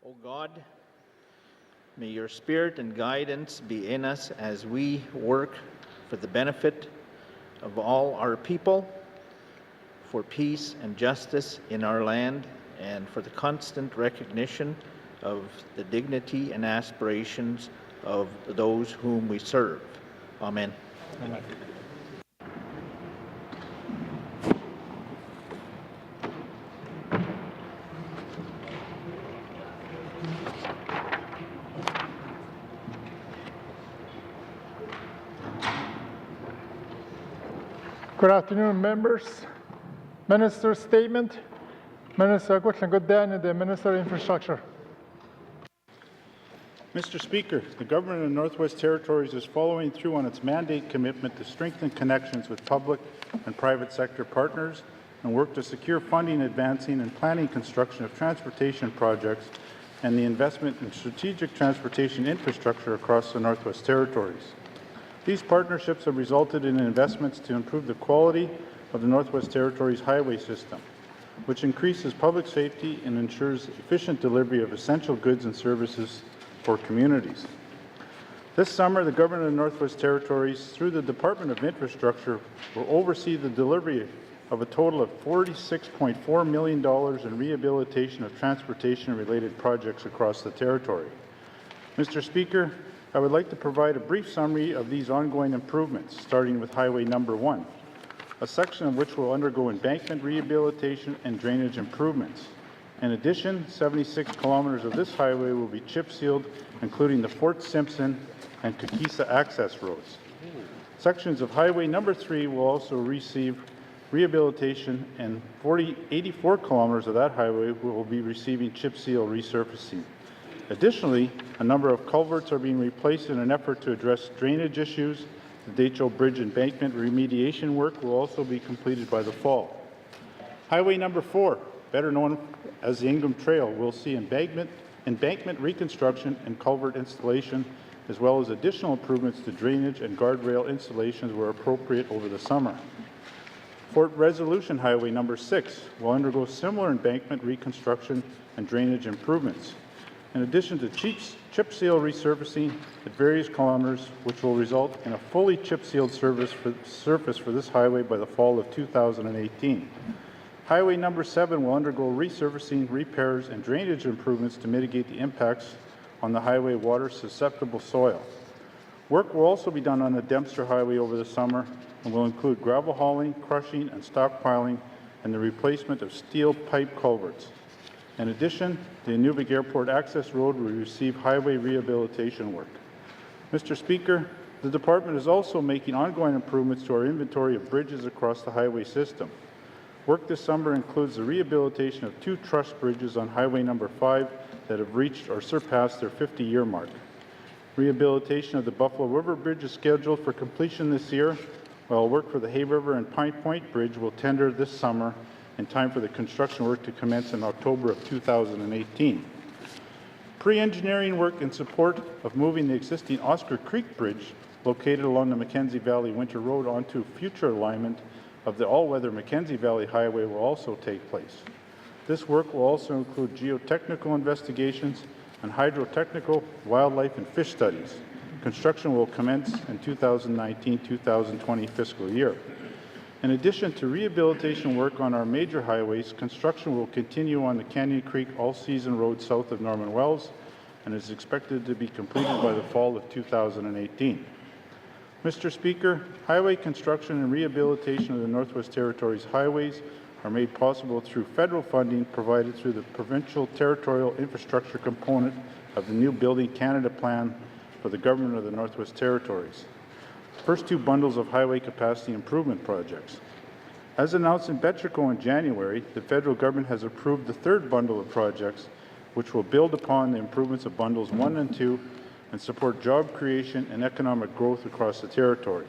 O God, may your spirit and guidance be in us as we work for the benefit of all our people, for peace and justice in our land, and for the constant recognition of the dignity and aspirations of those whom we serve. Amen. Amen. Good afternoon, members. Minister's statement. Minister Gutland Gooddan, the Minister of Infrastructure. Mr. Speaker, the Government of the Northwest Territories is following through on its mandate commitment to strengthen connections with public and private sector partners and work to secure funding, advancing and planning construction of transportation projects and the investment in strategic transportation infrastructure across the Northwest Territories. These partnerships have resulted in investments to improve the quality of the Northwest Territories highway system, which increases public safety and ensures efficient delivery of essential goods and services for communities. This summer, the Government of the Northwest Territories, through the Department of Infrastructure, will oversee the delivery of a total of $46.4 million in rehabilitation of transportation-related projects across the territory. Mr. Speaker, I would like to provide a brief summary of these ongoing improvements, starting with Highway Number 1, a section of which will undergo embankment rehabilitation and drainage improvements. In addition, 76 kilometers of this highway will be chip sealed, including the Fort Simpson and Kakisa access roads. Sections of Highway Number 3 will also receive rehabilitation, and 84 kilometers of that highway will be receiving chip seal resurfacing. Additionally, a number of culverts are being replaced in an effort to address drainage issues. The Deitcho Bridge embankment remediation work will also be completed by the fall. Highway Number 4, better known as the Ingham Trail, will see embankment reconstruction and culvert installation, as well as additional improvements to drainage and guardrail installations where appropriate over the summer. Fort Resolution Highway Number 6 will undergo similar embankment reconstruction and drainage improvements, in addition to chip seal resurfacing at various kilometers, which will result in a fully chip sealed surface for this highway by the fall of 2018. Highway Number 7 will undergo resurfacing, repairs, and drainage improvements to mitigate the impacts on the highway water susceptible soil. Work will also be done on the Dempster Highway over the summer and will include gravel hauling, crushing, and stockpiling, and the replacement of steel pipe culverts. In addition, the Inuvik Airport Access Road will receive highway rehabilitation work. Mr. Speaker, the Department is also making ongoing improvements to our inventory of bridges across the highway system. Work this summer includes the rehabilitation of 2 truss bridges on Highway Number 5 that have reached or surpassed their 50-year mark. Rehabilitation of the Buffalo River Bridge is scheduled for completion this year, while work for the Hay River and Pine Point Bridge will tender this summer in time for the construction work to commence in October of 2018. Pre-engineering work in support of moving the existing Oscar Creek Bridge located along the Mackenzie Valley Winter Road onto future alignment of the all-weather Mackenzie Valley Highway will also take place. This work will also include geotechnical investigations and hydrotechnical, wildlife, and fish studies. Construction will commence in 2019-2020 fiscal year. In addition to rehabilitation work on our major highways, construction will continue on the Canyon Creek All-Season Road south of Norman Wells and is expected to be completed by the fall of 2018. Mr. Speaker, highway construction and rehabilitation of the Northwest Territories highways are made possible through federal funding provided through the provincial territorial infrastructure component of the new Building Canada plan for the Government of the Northwest Territories. First 2 bundles of highway capacity improvement projects. As announced in Betcherco in January, the federal government has approved the 3rd bundle of projects, which will build upon the improvements of bundles 1 and 2 and support job creation and economic growth across the territory.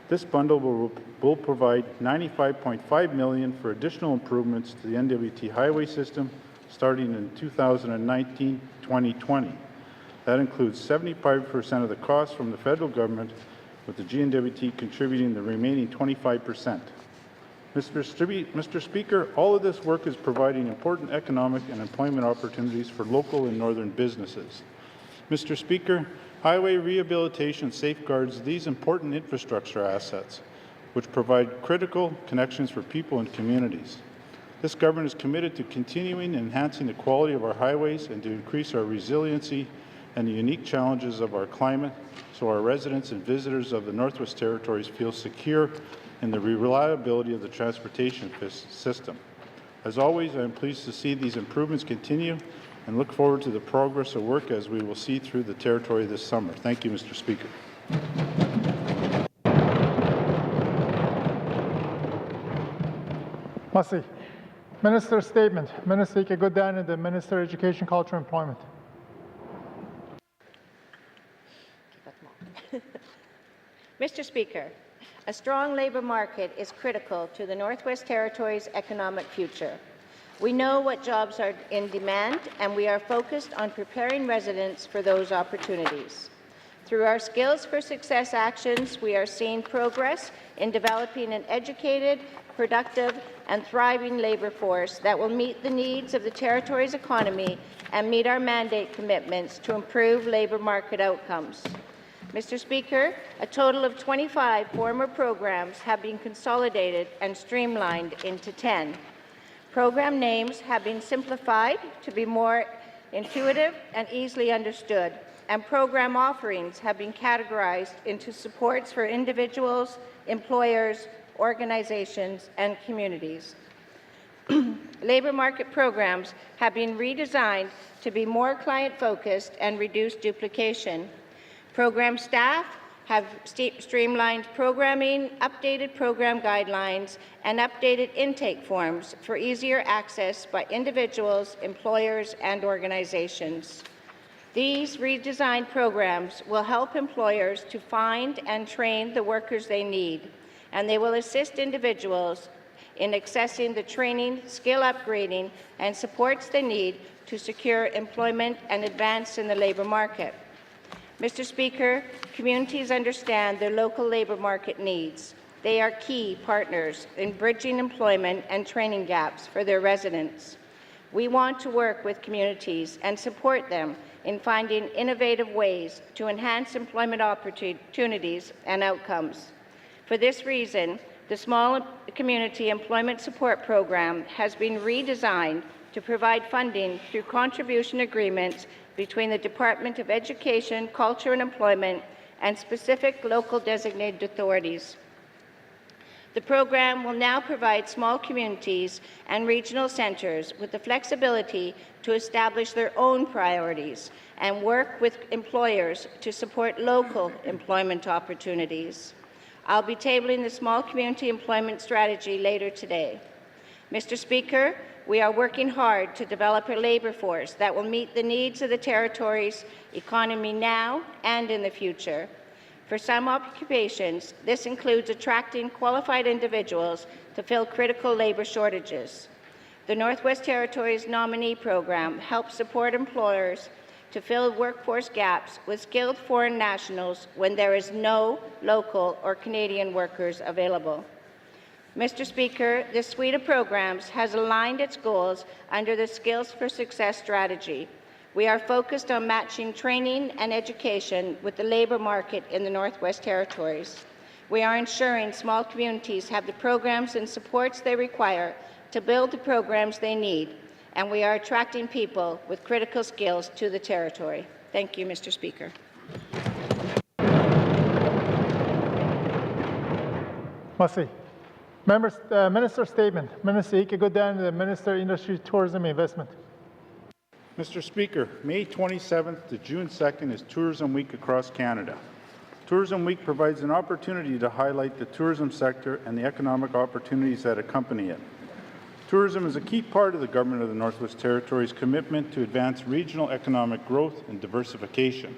This bundle will provide $95.5 million for additional improvements to the NWT highway system starting in 2019-2020. That includes 75% of the cost from the federal government, with the GNWT contributing the remaining 25%. Mr. Speaker, all of this work is providing important economic and employment opportunities for local and northern businesses. Mr. Speaker, highway rehabilitation safeguards these important infrastructure assets, which provide critical connections for people and communities. This government is committed to continuing and enhancing the quality of our highways and to increase our resiliency and the unique challenges of our climate so our residents and visitors of the Northwest Territories feel secure in the reliability of the transportation system. As always, I am pleased to see these improvements continue and look forward to the progress of work as we will see through the Territory this summer. Thank you, Mr. Speaker. Massey. Minister's statement. Minister Ika Goodani, the Minister of Education, Culture and Employment. Mr. Speaker, a strong labour market is critical to the Northwest Territories' economic future. We know what jobs are in demand, and we are focused on preparing residents for those opportunities. Through our Skills for Success actions, we are seeing progress in developing an educated, productive, and thriving labour force that will meet the needs of the Territory's economy and meet our mandate commitments to improve labour market outcomes. Mr. Speaker, a total of 25 former programs have been consolidated and streamlined into 10. Program names have been simplified to be more intuitive and easily understood, and program offerings have been categorized into supports for individuals, employers, organizations, and communities. Labour market programs have been redesigned to be more client-focused and reduce duplication. Program staff have streamlined programming, updated program guidelines, and updated intake forms for easier access by individuals, employers, and organizations. These redesigned programs will help employers to find and train the workers they need, and they will assist individuals in accessing the training, skill upgrading, and supports they need to secure employment and advance in the labour market. Mr. Speaker, communities understand their local labour market needs. They are key partners in bridging employment and training gaps for their residents. We want to work with communities and support them in finding innovative ways to enhance employment opportunities and outcomes. For this reason, the Small Community Employment Support Program has been redesigned to provide funding through contribution agreements between the Department of Education, Culture and Employment and specific local designated authorities. The program will now provide small communities and regional centres with the flexibility to establish their own priorities and work with employers to support local employment opportunities. I'll be tabling the Small Community Employment Strategy later today. Mr. Speaker, we are working hard to develop a labour force that will meet the needs of the Territory's economy now and in the future. For some occupations, this includes attracting qualified individuals to fill critical labour shortages. The Northwest Territories Nominee Program helps support employers to fill workforce gaps with skilled foreign nationals when there is no local or Canadian workers available. Mr. Speaker, this suite of programs has aligned its goals under the Skills for Success strategy. We are focused on matching training and education with the labour market in the Northwest Territories. We are ensuring small communities have the programs and supports they require to build the programs they need, and we are attracting people with critical skills to the Territory. Thank you, Mr. Speaker. Massey. Minister's statement. Minister Ika Goodani, the Minister of Industry, Tourism and Investment. Mr. Speaker, May 27th to June 2nd is Tourism Week across Canada. Tourism Week provides an opportunity to highlight the tourism sector and the economic opportunities that accompany it. Tourism is a key part of the Government of the Northwest Territories' commitment to advance regional economic growth and diversification.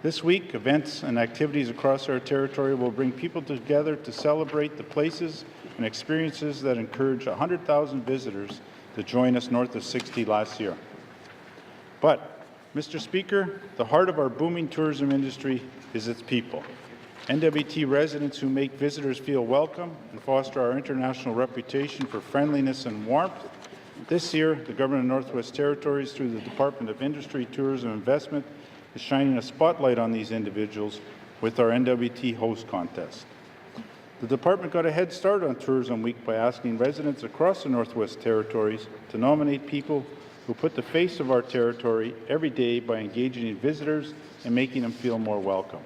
This week, events and activities across our territory will bring people together to celebrate the places and experiences that encouraged 100,000 visitors to join us north of 60 last year. But, Mr. Speaker, the heart of our booming tourism industry is its people. NWT residents who make visitors feel welcome and foster our international reputation for friendliness and warmth. This year, the Government of Northwest Territories, through the Department of Industry, Tourism and Investment, is shining a spotlight on these individuals with our NWT Host Contest. The department got a head start on Tourism Week by asking residents across the Northwest Territories to nominate people who put the face of our territory every day by engaging in visitors and making them feel more welcome.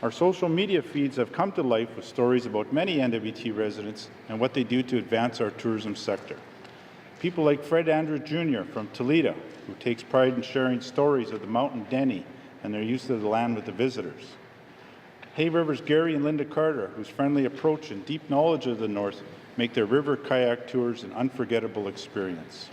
Our social media feeds have come to life with stories about many NWT residents and what they do to advance our tourism sector. People like Fred Andrew Jr. from Toledo, who takes pride in sharing stories of the Mountain Denny and their use of the land with the visitors. Hay River's Gary and Linda Carter, whose friendly approach and deep knowledge of the North make their river kayak tours an unforgettable experience.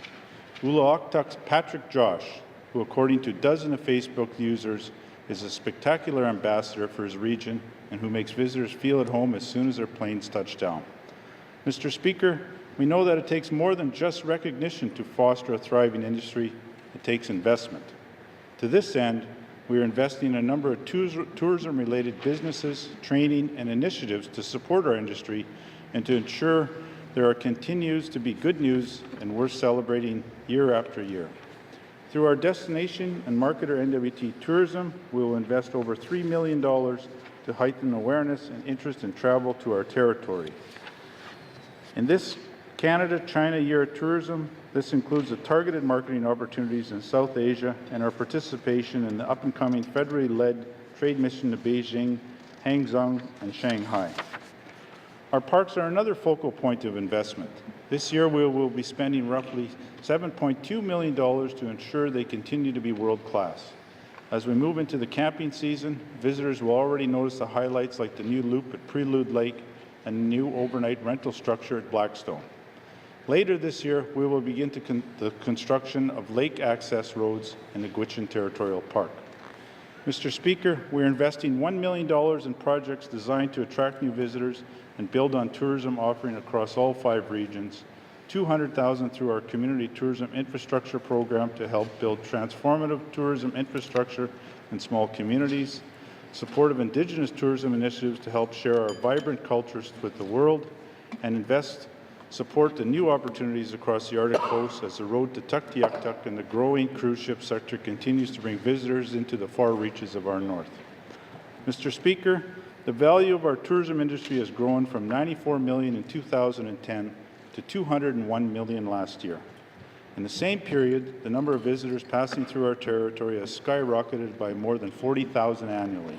Ulaoktuk's Patrick Josh, who according to dozens of Facebook users is a spectacular ambassador for his region and who makes visitors feel at home as soon as their planes touch down. Mr. Speaker, we know that it takes more than just recognition to foster a thriving industry. It takes investment. To this end, we are investing in a number of tourism-related businesses, training, and initiatives to support our industry and to ensure there continues to be good news and worth celebrating year after year. Through our destination and marketer NWT Tourism, we will invest over $3 million to heighten awareness and interest in travel to our territory. In this Canada-China Year of Tourism, this includes the targeted marketing opportunities in South Asia and our participation in the up-and-coming federally led trade mission to Beijing, Hangzhou, and Shanghai. Our parks are another focal point of investment. This year, we will be spending roughly $7.2 million to ensure they continue to be world-class. As we move into the camping season, visitors will already notice the highlights like the new loop at Prelude Lake and the new overnight rental structure at Blackstone. Later this year, we will begin the construction of lake access roads in the Gwich'in Territorial Park. Mr. Speaker, we are investing $1 million in projects designed to attract new visitors and build on tourism offering across all 5 regions, $200,000 through our Community Tourism Infrastructure Program to help build transformative tourism infrastructure in small communities, support of Indigenous tourism initiatives to help share our vibrant cultures with the world, and support the new opportunities across the Arctic coast as the road to Tuktoyaktuk and the growing cruise ship sector continues to bring visitors into the far reaches of our north. Mr. Speaker, the value of our tourism industry has grown from $94 million in 2010 to $201 million last year. In the same period, the number of visitors passing through our territory has skyrocketed by more than 40,000 annually.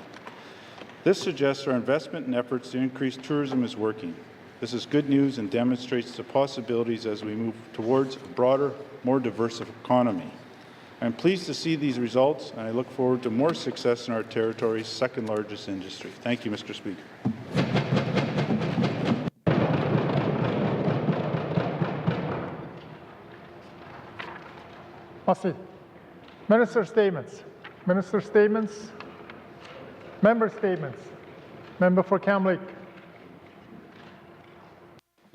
This suggests our investment and efforts to increase tourism is working. This is good news and demonstrates the possibilities as we move towards a broader, more diverse economy. I am pleased to see these results, and I look forward to more success in our territory's second largest industry. Thank you, Mr. Speaker. Merci. Minister statements. Minister statements. Member statements. Member for Cam Lake.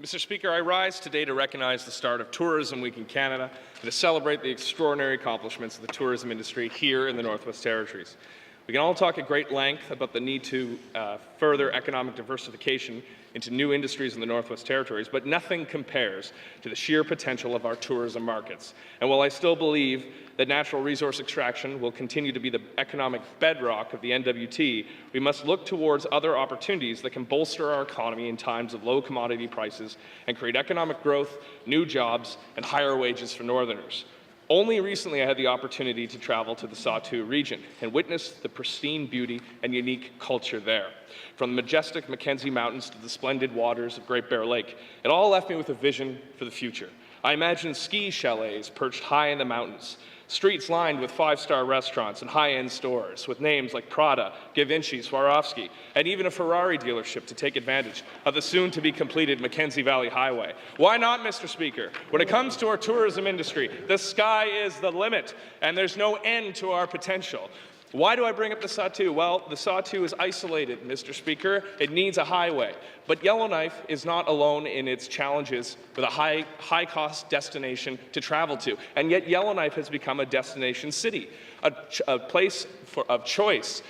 Mr. Speaker, I rise today to recognize the start of Tourism Week in Canada and to celebrate the extraordinary accomplishments of the tourism industry here in the Northwest Territories. We can all talk at great length about the need to further economic diversification into new industries in the Northwest Territories, but nothing compares to the sheer potential of our tourism markets. And while I still believe that natural resource extraction will continue to be the economic bedrock of the NWT, we must look towards other opportunities that can bolster our economy in times of low commodity prices and create economic growth, new jobs, and higher wages for Northerners. Only recently I had the opportunity to travel to the Sahtu region and witness the pristine beauty and unique culture there. From the majestic Mackenzie Mountains to the splendid waters of Great Bear Lake, it all left me with a vision for the future. I imagined ski chalets perched high in the mountains, streets lined with 5-star restaurants and high-end stores with names like Prada, Givenchy, Swarovski, and even a Ferrari dealership to take advantage of the soon-to-be-completed Mackenzie Valley Highway. Why not, Mr. Speaker? When it comes to our tourism industry, the sky is the limit, and there's no end to our potential. Why do I bring up the Sahtu? Well, the Sahtu is isolated, Mr. Speaker. It needs a highway. But Yellowknife is not alone in its challenges with a high-cost destination to travel to. And yet Yellowknife has become a destination city, a place of choice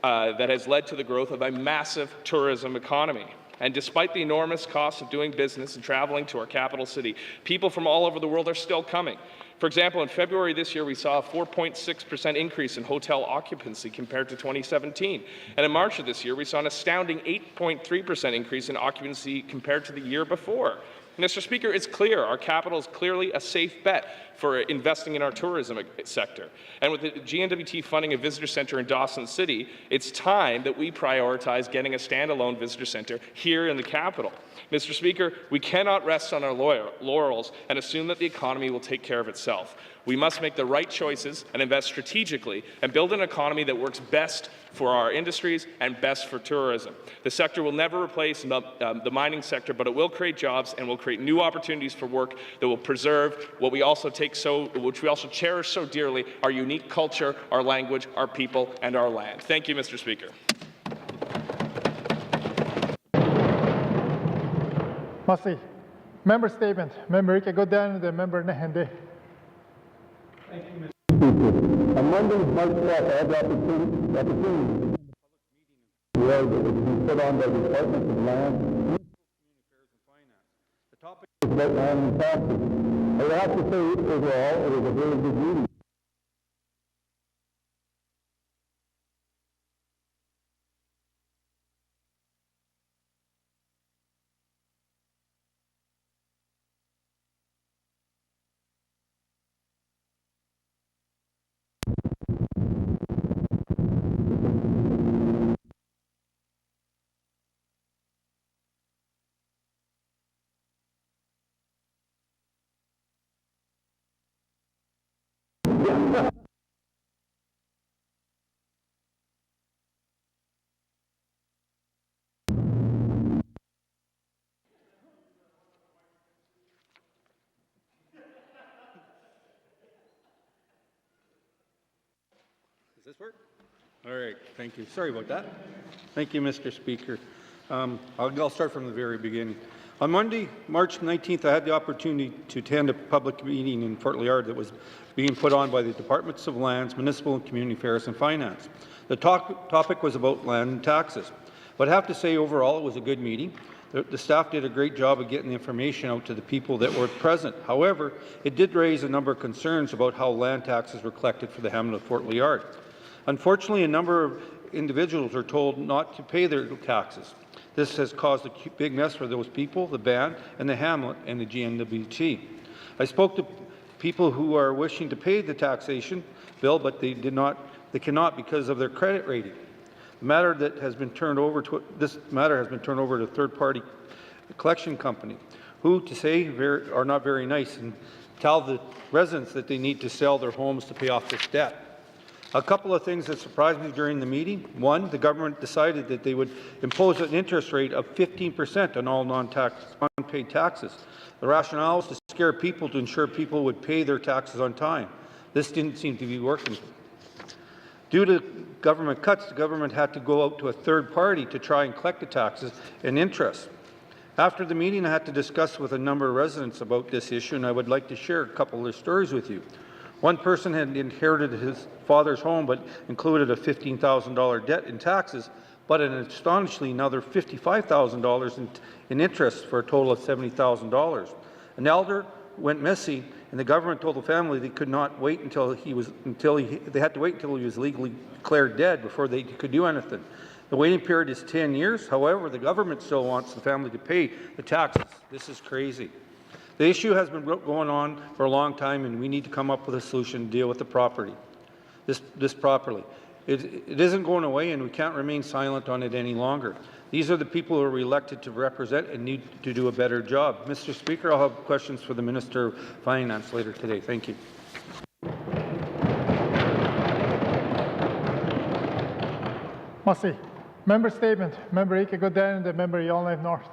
that has led to the growth of a massive tourism economy. And despite the enormous cost of doing business and traveling to our capital city, people from all over the world are still coming. For example, in February this year, we saw a 4.6% increase in hotel occupancy compared to 2017. And in March of this year, we saw an astounding 8.3% increase in occupancy compared to the year before. Mr. Speaker, it's clear our capital is clearly a safe bet for investing in our tourism sector. And with the GNWT funding a visitor centre in Dawson City, it's time that we prioritize getting a standalone visitor centre here in the capital. Mr. Speaker, we cannot rest on our laurels and assume that the economy will take care of itself. We must make the right choices and invest strategically and build an economy that works best for our industries and best for tourism. The sector will never replace the mining sector, but it will create jobs and will create new opportunities for work that will preserve what we also which we also cherish so dearly, our unique culture, our language, our people, and our land. Thank you, Mr. Speaker. Merci. Member statement. Member Ika Godin, the member Nehende. On Monday, March 12th, I had the opportunity that was being put on by the Department of Land. The topic was about land and taxes. I would have to say, overall, it was a very good meeting. Does this work? All right, thank you. Sorry about that. Thank you, Mr. Speaker. I'll start from the very beginning. On Monday, March 19th, I had the opportunity to attend a public meeting in Fort Liard that was being put on by the Departments of Lands, Municipal and Community Affairs and Finance. The topic was about land and taxes. But I have to say, overall, it was a good meeting. The staff did a great job of getting the information out to the people that were present. However, it did raise a number of concerns about how land taxes were collected for the hamlet of Fort Liard. Unfortunately, a number of individuals are told not to pay their taxes. This has caused a big mess for those people, the band, and the hamlet, and the GNWT. I spoke to people who are wishing to pay the taxation bill, but they cannot because of their credit rating. This matter has been turned over to a third-party collection company, who, to say, are not very nice and tell the residents that they need to sell their homes to pay off this debt. A couple of things that surprised me during the meeting. One, the government decided that they would impose an interest rate of 15% on all unpaid taxes. The rationale was to scare people to ensure people would pay their taxes on time. This didn't seem to be working. Due to government cuts, the government had to go out to a third party to try and collect the taxes and interest. After the meeting, I had to discuss with a number of residents about this issue, and I would like to share a couple of their stories with you. One person had inherited his father's home but included a $15,000 debt in taxes, but an astonishingly another $55,000 in interest for a total of $70,000. An elder went missing, and the government told the family they could not wait until they had to wait until he was legally declared dead before they could do anything. The waiting period is 10 years. However, the government still wants the family to pay the taxes. This is crazy. The issue has been going on for a long time, and we need to come up with a solution to deal with the property, this properly. It isn't going away, and we can't remain silent on it any longer. These are the people who are elected to represent and need to do a better job. Mr. Speaker, I'll have questions for the Minister of Finance later today. Thank you. Merci. Member statement. Member Ika Godin, the member Yellowknife North.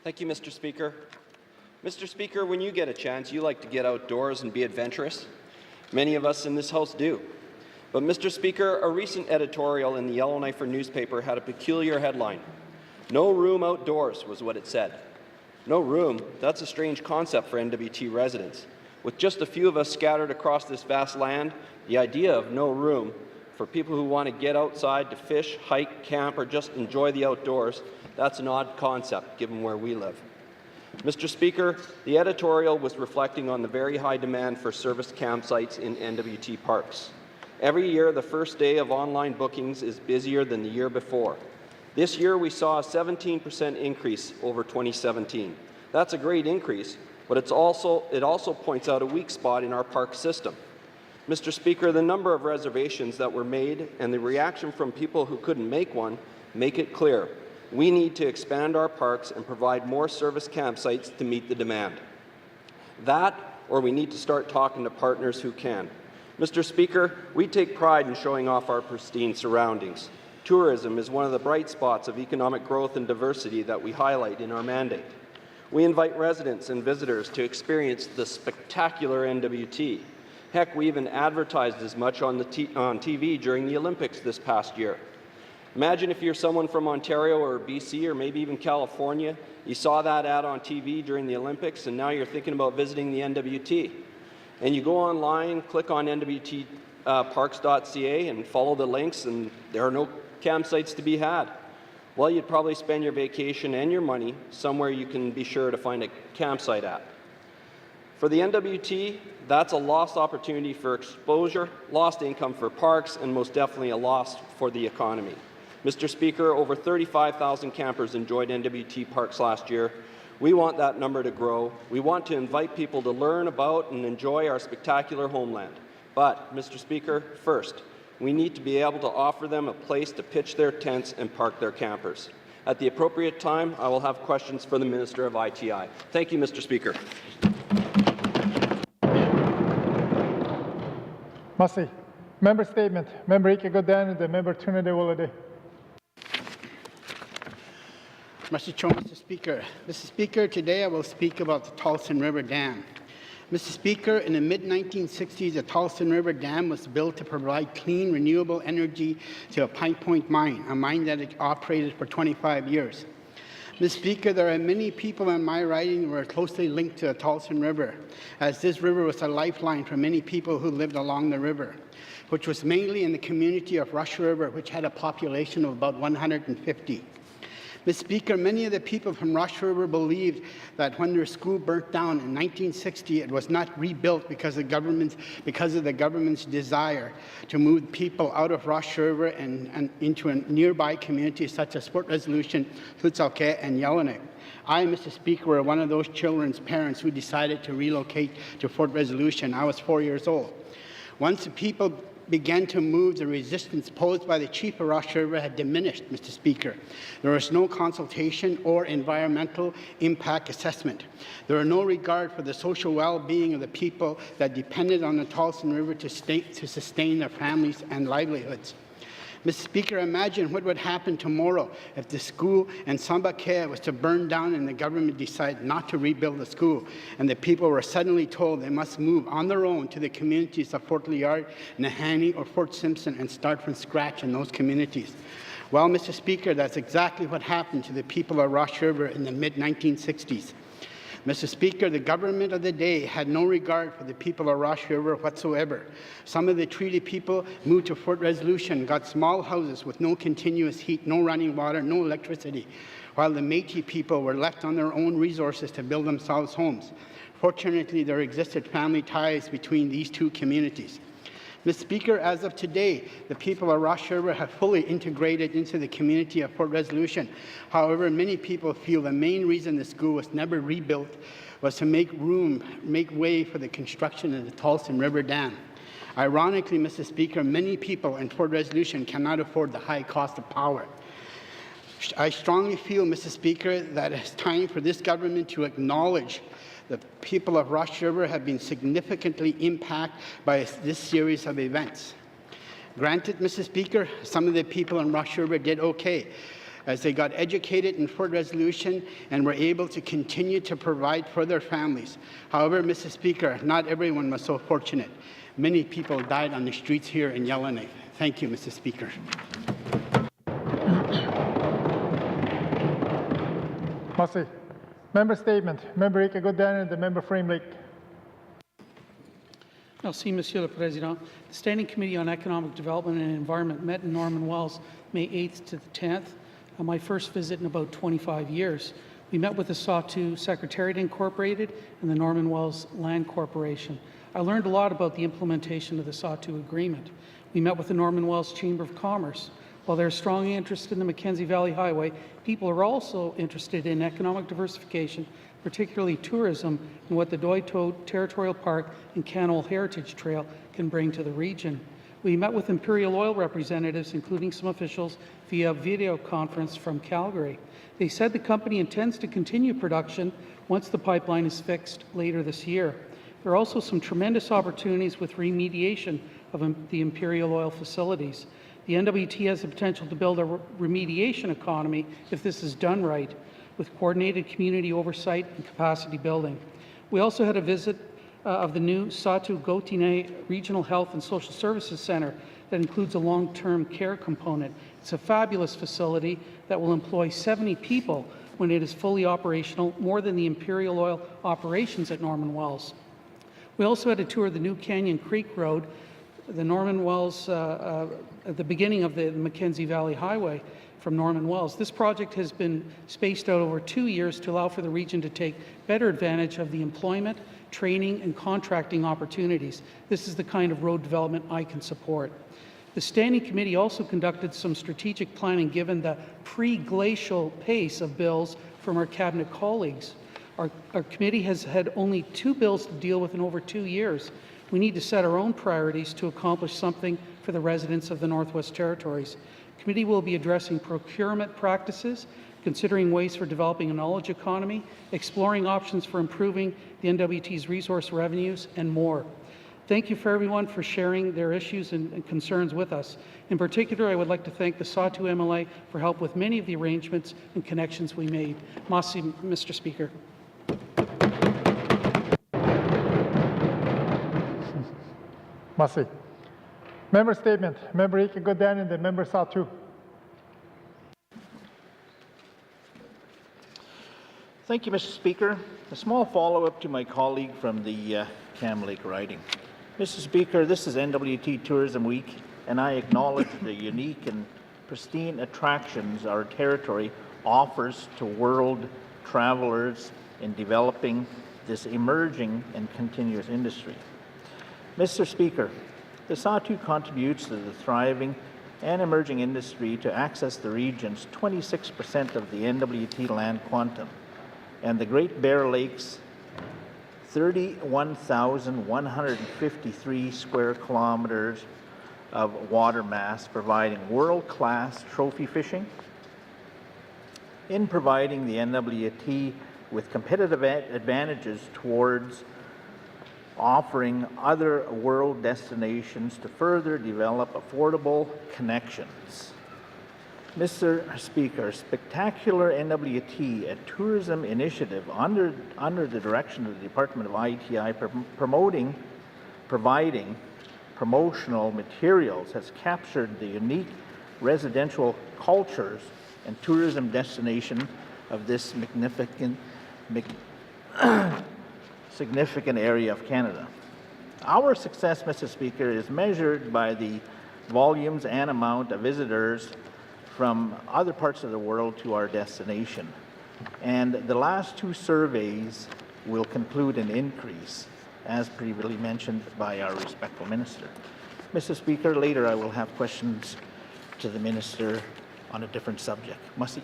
Thank you, Mr. Speaker. Mr. Speaker, when you get a chance, you like to get outdoors and be adventurous. Many of us in this House do. But, Mr. Speaker, a recent editorial in the Yellowknifer newspaper had a peculiar headline. "No room outdoors" was what it said. No room? That's a strange concept for NWT residents. With just a few of us scattered across this vast land, the idea of no room For people who want to get outside to fish, hike, camp, or just enjoy the outdoors, that's an odd concept given where we live. Mr. Speaker, the editorial was reflecting on the very high demand for service campsites in NWT parks. Every year, the first day of online bookings is busier than the year before. This year, we saw a 17% increase over 2017. That's a great increase, but it also points out a weak spot in our park system. Mr. Speaker, the number of reservations that were made and the reaction from people who couldn't make one make it clear. We need to expand our parks and provide more service campsites to meet the demand. That, or we need to start talking to partners who can. Mr. Speaker, we take pride in showing off our pristine surroundings. Tourism is one of the bright spots of economic growth and diversity that we highlight in our mandate. We invite residents and visitors to experience the spectacular NWT. Heck, we even advertised as much on TV during the Olympics this past year. Imagine if you're someone from Ontario or BC or maybe even California, you saw that ad on TV during the Olympics and now you're thinking about visiting the NWT. And you go online, click on nwtparks.ca and follow the links and there are no campsites to be had. Well, you'd probably spend your vacation and your money somewhere you can be sure to find a campsite at. For the NWT, that's a lost opportunity for exposure, lost income for parks, and most definitely a loss for the economy. Mr. Speaker, over 35,000 campers enjoyed NWT parks last year. We want that number to grow. We want to invite people to learn about and enjoy our spectacular homeland. But, Mr. Speaker, first, we need to be able to offer them a place to pitch their tents and park their campers. At the appropriate time, I will have questions for the Minister of ITI. Thank you, Mr. Speaker. Massey. Member statement. Member Ike Godani, the member Trinidad Wolode. Mr. Speaker. Mr. Speaker, today I will speak about the Tolson River Dam. Mr. Speaker, in the mid-1960s, the Tolson River Dam was built to provide clean, renewable energy to a Pine Point mine, a mine that operated for 25 years. Mr. Speaker, there are many people in my riding who are closely linked to the Tolson River, as this river was a lifeline for many people who lived along the river, which was mainly in the community of Rush River, which had a population of about 150. Mr. Speaker, many of the people from Rush River believed that when their school burnt down in 1960, it was not rebuilt because of the government's desire to move people out of Rush River and into a nearby communities such as Fort Resolution, Hutzalke, and Yellowknife. I, Mr. Speaker, were one of those children's parents who decided to relocate to Fort Resolution. I was 4 years old. Once the people began to move, the resistance posed by the chief of Rush River had diminished, Mr. Speaker. There was no consultation or environmental impact assessment. There was no regard for the social well-being of the people that depended on the Tolson River to sustain their families and livelihoods. Mr. Speaker, imagine what would happen tomorrow if the school in Sambake was to burn down and the government decided not to rebuild the school, and the people were suddenly told they must move on their own to the communities of Fort Liard, Nahanni, or Fort Simpson and start from scratch in those communities. Well, Mr. Speaker, that's exactly what happened to the people of Rush River in the mid-1960s. Mr. Speaker, the government of the day had no regard for the people of Rush River whatsoever. Some of the treaty people moved to Fort Resolution, got small houses with no continuous heat, no running water, no electricity, while the Métis people were left on their own resources to build themselves homes. Fortunately, there existed family ties between these two communities. Mr. Speaker, as of today, the people of Rush River have fully integrated into the community of Fort Resolution. However, many people feel the main reason the school was never rebuilt was to make way for the construction of the Tolson River Dam. Ironically, Mr. Speaker, many people in Fort Resolution cannot afford the high cost of power. I strongly feel, Mr. Speaker, that it's time for this government to acknowledge the people of Rush River have been significantly impacted by this series of events. Granted, Mr. Speaker, some of the people in Rush River did okay, as they got educated in Fort Resolution and were able to continue to provide for their families. However, Mr. Speaker, not everyone was so fortunate. Many people died on the streets here in Yellowknife. Thank you, Mr. Speaker. Massey. Member statement. Member Ike Godani, the member Frame Lake. Merci, Monsieur le Président. The Standing Committee on Economic Development and Environment met in Norman Wells May 8th to the 10th, my first visit in about 25 years. We met with the Sawtoo Secretariat Incorporated and the Norman Wells Land Corporation. I learned a lot about the implementation of the Sawtoo Agreement. We met with the Norman Wells Chamber of Commerce. While there's strong interest in the Mackenzie Valley Highway, people are also interested in economic diversification, particularly tourism, and what the Doito Territorial Park and Canol Heritage Trail can bring to the region. We met with Imperial Oil representatives, including some officials, via video conference from Calgary. They said the company intends to continue production once the pipeline is fixed later this year. There are also some tremendous opportunities with remediation of the Imperial Oil facilities. The NWT has the potential to build a remediation economy if this is done right, with coordinated community oversight and capacity building. We also had a visit of the new Sawtoo-Gotine Regional Health and Social Services Centre that includes a long-term care component. It's a fabulous facility that will employ 70 people when it is fully operational, more than the Imperial Oil operations at Norman Wells. We also had a tour of the new Canyon Creek Road, the Norman Wells, at the beginning of the Mackenzie Valley Highway from Norman Wells. This project has been spaced out over 2 years to allow for the region to take better advantage of the employment, training, and contracting opportunities. This is the kind of road development I can support. The Standing Committee also conducted some strategic planning given the pre-glacial pace of bills from our Cabinet colleagues. Our committee has had only 2 bills to deal with in over 2 years. We need to set our own priorities to accomplish something for the residents of the Northwest Territories. The committee will be addressing procurement practices, considering ways for developing a knowledge economy, exploring options for improving the NWT's resource revenues, and more. Thank you for everyone for sharing their issues and concerns with us. In particular, I would like to thank the Sawtoo MLA for help with many of the arrangements and connections we made. Merci, Mr. Speaker. Merci. Member statement. Member Ika Godan and then Member Sawtoo. Thank you, Mr. Speaker. A small follow-up to my colleague from the Cam Lake riding. Mr. Speaker, this is NWT Tourism Week, and I acknowledge the unique and pristine attractions our territory offers to world travelers in developing this emerging and continuous industry. Mr. Speaker, the Sawtoo contributes to the thriving and emerging industry to access the region's 26% of the NWT land quantum, and the Great Bear Lakes 31,153 square kilometers of water mass, providing world-class trophy fishing, in providing the NWT with competitive advantages towards offering other world destinations to further develop affordable connections. Mr. Speaker, spectacular NWT, a tourism initiative under the direction of the Department of ITI providing promotional materials, has captured the unique residential cultures and tourism destination of this significant area of Canada. Our success, Mr. Speaker, is measured by the volumes and amount of visitors from other parts of the world to our destination. And the last 2 surveys will conclude an increase, as previously mentioned by our respectful minister. Mr. Speaker, later I will have questions to the minister on a different subject. Merci.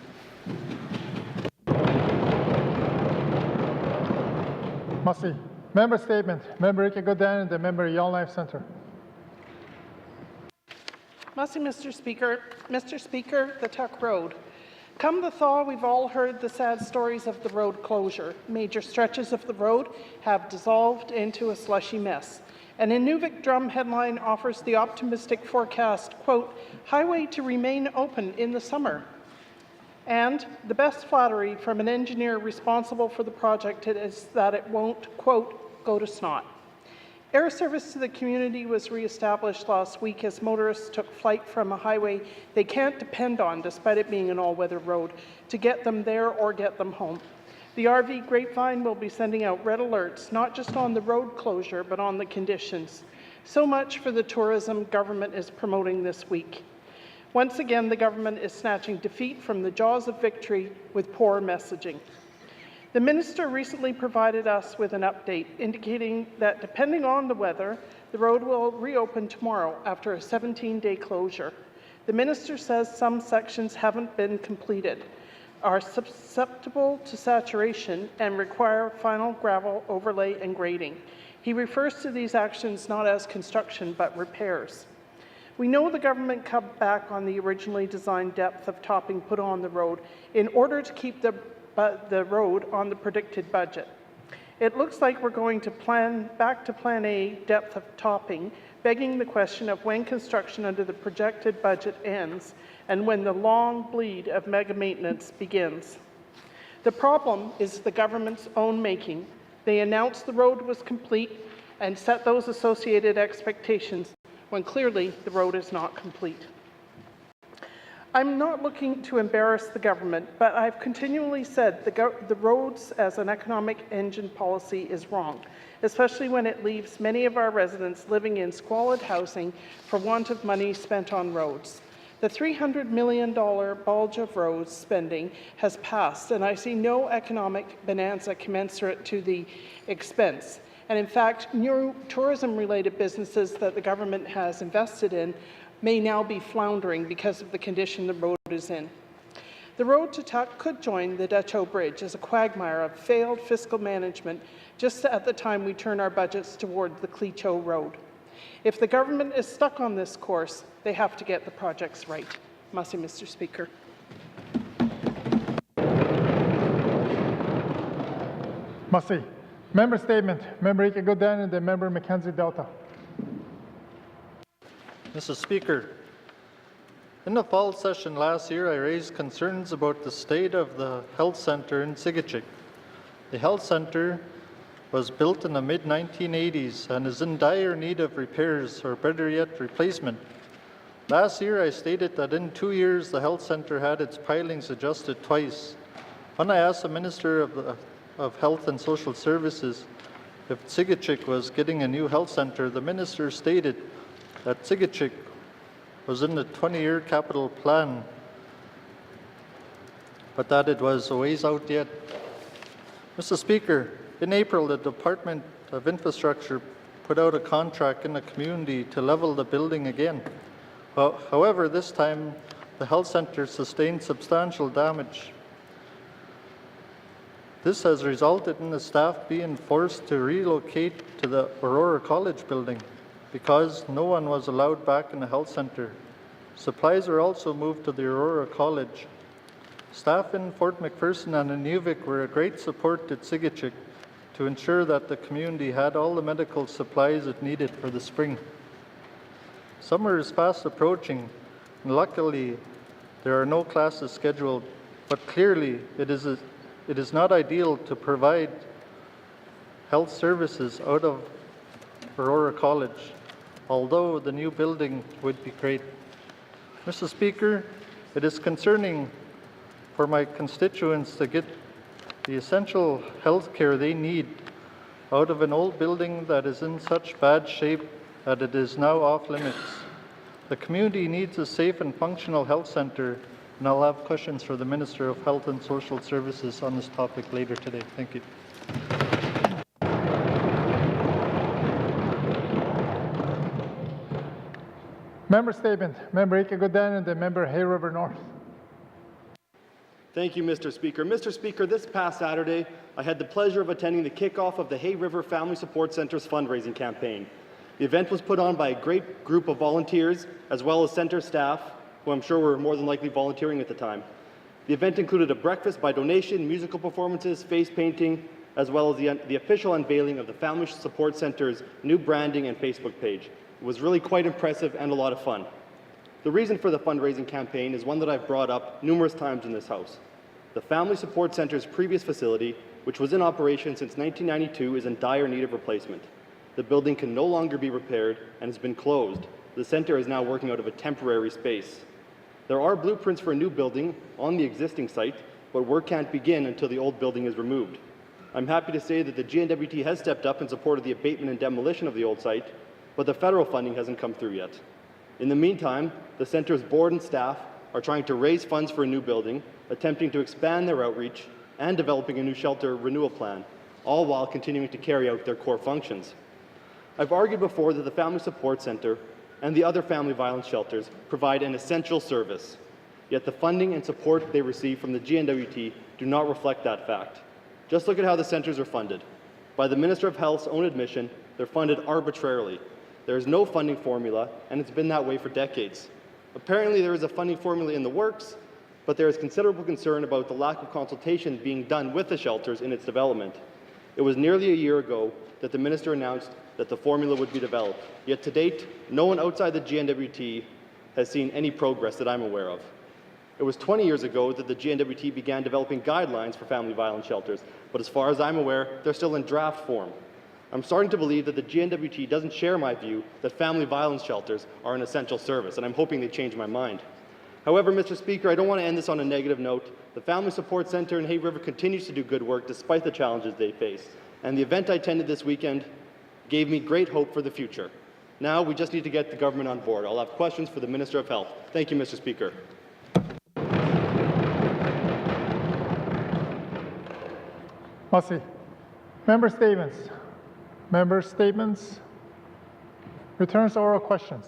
Merci. Member statement. Member Ika Godan and the Member Yellowknife Centre. Merci, Mr. Speaker. Mr. Speaker, the Tuck Road. Come the thaw, we've all heard the sad stories of the road closure. Major stretches of the road have dissolved into a slushy mess. And a Nuvik Drum headline offers the optimistic forecast, quote, highway to remain open in the summer. And the best flattery from an engineer responsible for the project is that it won't, quote, go to snot. Air service to the community was reestablished last week as motorists took flight from a highway they can't depend on, despite it being an all-weather road, to get them there or get them home. The RV Grapevine will be sending out red alerts, not just on the road closure, but on the conditions. So much for the tourism government is promoting this week. Once again, the government is snatching defeat from the jaws of victory with poor messaging. The minister recently provided us with an update indicating that depending on the weather, the road will reopen tomorrow after a 17-day closure. The minister says some sections haven't been completed, are susceptible to saturation, and require final gravel overlay and grading. He refers to these actions not as construction but repairs. We know the government cut back on the originally designed depth of topping put on the road in order to keep the road on the predicted budget. It looks like we're going to back to Plan A depth of topping, begging the question of when construction under the projected budget ends and when the long bleed of mega maintenance begins. The problem is the government's own making. They announced the road was complete and set those associated expectations when clearly the road is not complete. I'm not looking to embarrass the government, but I've continually said the roads as an economic engine policy is wrong, especially when it leaves many of our residents living in squalid housing for want of money spent on roads. The $300 million bulge of roads spending has passed, and I see no economic bonanza commensurate to the expense. And in fact, new tourism-related businesses that the government has invested in may now be floundering because of the condition the road is in. The road to Tuck could join the Dutchow Bridge as a quagmire of failed fiscal management just at the time we turn our budgets toward the Cleachow Road. If the government is stuck on this course, they have to get the projects right. Merci, Mr. Speaker. Merci. Member statement. Member Ika Godin and then Member Mackenzie Delta. Mr. Speaker, in the fall session last year, I raised concerns about the state of the health centre in Sigachik. The health centre was built in the mid-1980s and is in dire need of repairs, or better yet, replacement. Last year, I stated that in 2 years, the health centre had its pilings adjusted twice. When I asked the Minister of Health and Social Services if Sigachik was getting a new health centre, the Minister stated that Sigachik was in the 20-year capital plan, but that it was a ways out yet. Mr. Speaker, in April, the Department of Infrastructure put out a contract in the community to level the building again. However, this time, the health centre sustained substantial damage. This has resulted in the staff being forced to relocate to the Aurora College building because no one was allowed back in the health centre. Supplies were also moved to the Aurora College. Staff in Fort McPherson and Inuvik were a great support to Sigachik to ensure that the community had all the medical supplies it needed for the spring. Summer is fast approaching, and luckily there are no classes scheduled, but clearly it is not ideal to provide health services out of Aurora College, although the new building would be great. Mr. Speaker, it is concerning for my constituents to get the essential health care they need out of an old building that is in such bad shape that it is now off limits. The community needs a safe and functional health centre, and I'll have questions for the Minister of Health and Social Services on this topic later today. Thank you. Member statement. Member Ika Godin and then Member Hay River North. Thank you, Mr. Speaker. Mr. Speaker, this past Saturday, I had the pleasure of attending the kickoff of the Hay River Family Support Centre's fundraising campaign. The event was put on by a great group of volunteers, as well as centre staff, who I'm sure were more than likely volunteering at the time. The event included a breakfast by donation, musical performances, face painting, as well as the official unveiling of the Family Support Centre's new branding and Facebook page. It was really quite impressive and a lot of fun. The reason for the fundraising campaign is one that I've brought up numerous times in this House. The Family Support Centre's previous facility, which was in operation since 1992, is in dire need of replacement. The building can no longer be repaired and has been closed. The centre is now working out of a temporary space. There are blueprints for a new building on the existing site, but work can't begin until the old building is removed. I'm happy to say that the GNWT has stepped up in support of the abatement and demolition of the old site, but the federal funding hasn't come through yet. In the meantime, the centre's board and staff are trying to raise funds for a new building, attempting to expand their outreach, and developing a new shelter renewal plan, all while continuing to carry out their core functions. I've argued before that the Family Support Centre and the other family violence shelters provide an essential service, yet the funding and support they receive from the GNWT do not reflect that fact. Just look at how the centres are funded. By the Minister of Health's own admission, they're funded arbitrarily. There is no funding formula, and it's been that way for decades. Apparently, there is a funding formula in the works, but there is considerable concern about the lack of consultation being done with the shelters in its development. It was nearly a year ago that the Minister announced that the formula would be developed, yet to date, no one outside the GNWT has seen any progress that I'm aware of. It was 20 years ago that the GNWT began developing guidelines for family violence shelters, but as far as I'm aware, they're still in draft form. I'm starting to believe that the GNWT doesn't share my view that family violence shelters are an essential service, and I'm hoping they change my mind. However, Mr. Speaker, I don't want to end this on a negative note. The Family Support Centre in Hay River continues to do good work despite the challenges they face, and the event I attended this weekend gave me great hope for the future. Now we just need to get the government on board. I'll have questions for the Minister of Health. Thank you, Mr. Speaker. Massey. Member statements. Member statements. Returns to oral questions.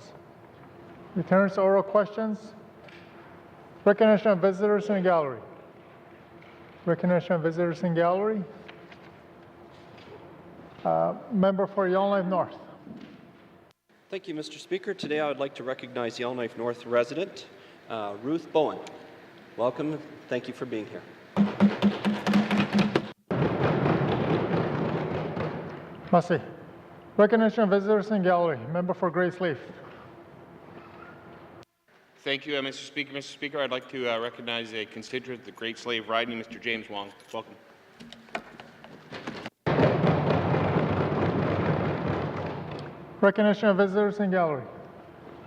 Returns to oral questions. Recognition of visitors in the gallery. Recognition of visitors in gallery. Member for Yellowknife North. Thank you, Mr. Speaker. Today I would like to recognize Yellowknife North resident Ruth Bowen. Welcome. Thank you for being here. Massey. Recognition of visitors in gallery. Member for Grace Leaf. Thank you, Mr. Speaker. Mr. Speaker, I'd like to recognize a constituent of the Great Slave Riding, Mr. James Wong. Welcome. Recognition of visitors in gallery.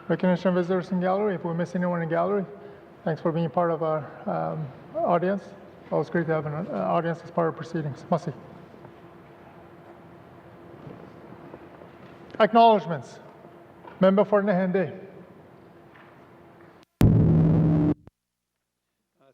Recognition of visitors in gallery. If we miss anyone in gallery, thanks for being part of our audience. Always great to have an audience as part of proceedings. Massey. Acknowledgements. Member for Nahende.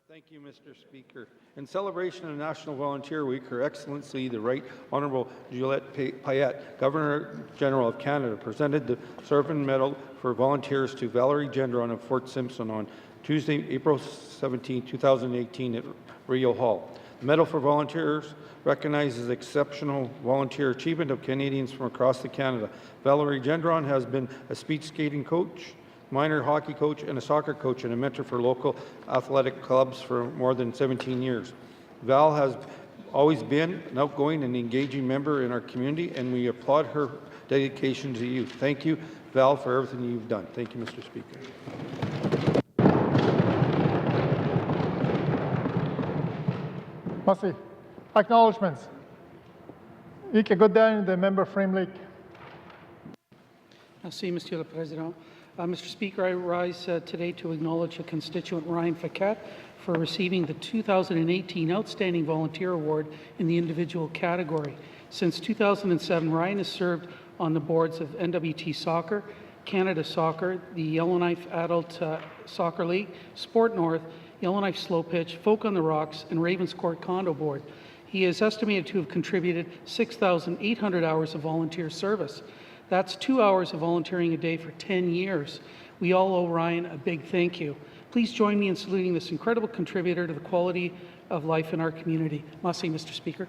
Thank you, Mr. Speaker. In celebration of National Volunteer Week, Her Excellency the Right Honourable Juliette Payette, Governor-General of Canada, presented the Servant Medal for Volunteers to Valerie Gendron of Fort Simpson on Tuesday, April 17, 2018 at Rio Hall. The Medal for Volunteers recognizes exceptional volunteer achievement of Canadians from across Canada. Valerie Gendron has been a speed skating coach, minor hockey coach, and a soccer coach, and a mentor for local athletic clubs for more than 17 years. Val has always been an outgoing and engaging member in our community, and we applaud her dedication to youth. Thank you, Val, for everything you've done. Thank you, Mr. Speaker. Massey. Acknowledgements. Ike Goodine, the member Frame Lake. Merci, Monsieur le Président. Mr. Speaker, I rise today to acknowledge a constituent, Ryan Faquette, for receiving the 2018 Outstanding Volunteer Award in the individual category. Since 2007, Ryan has served on the boards of NWT Soccer, Canada Soccer, the Yellowknife Adult Soccer League, Sport North, Yellowknife Slow Pitch, Folk on the Rocks, and Ravenscourt Condo Board. He is estimated to have contributed 6,800 hours of volunteer service. That's 2 hours of volunteering a day for 10 years. We all owe Ryan a big thank you. Please join me in saluting this incredible contributor to the quality of life in our community. Merci, Mr. Speaker.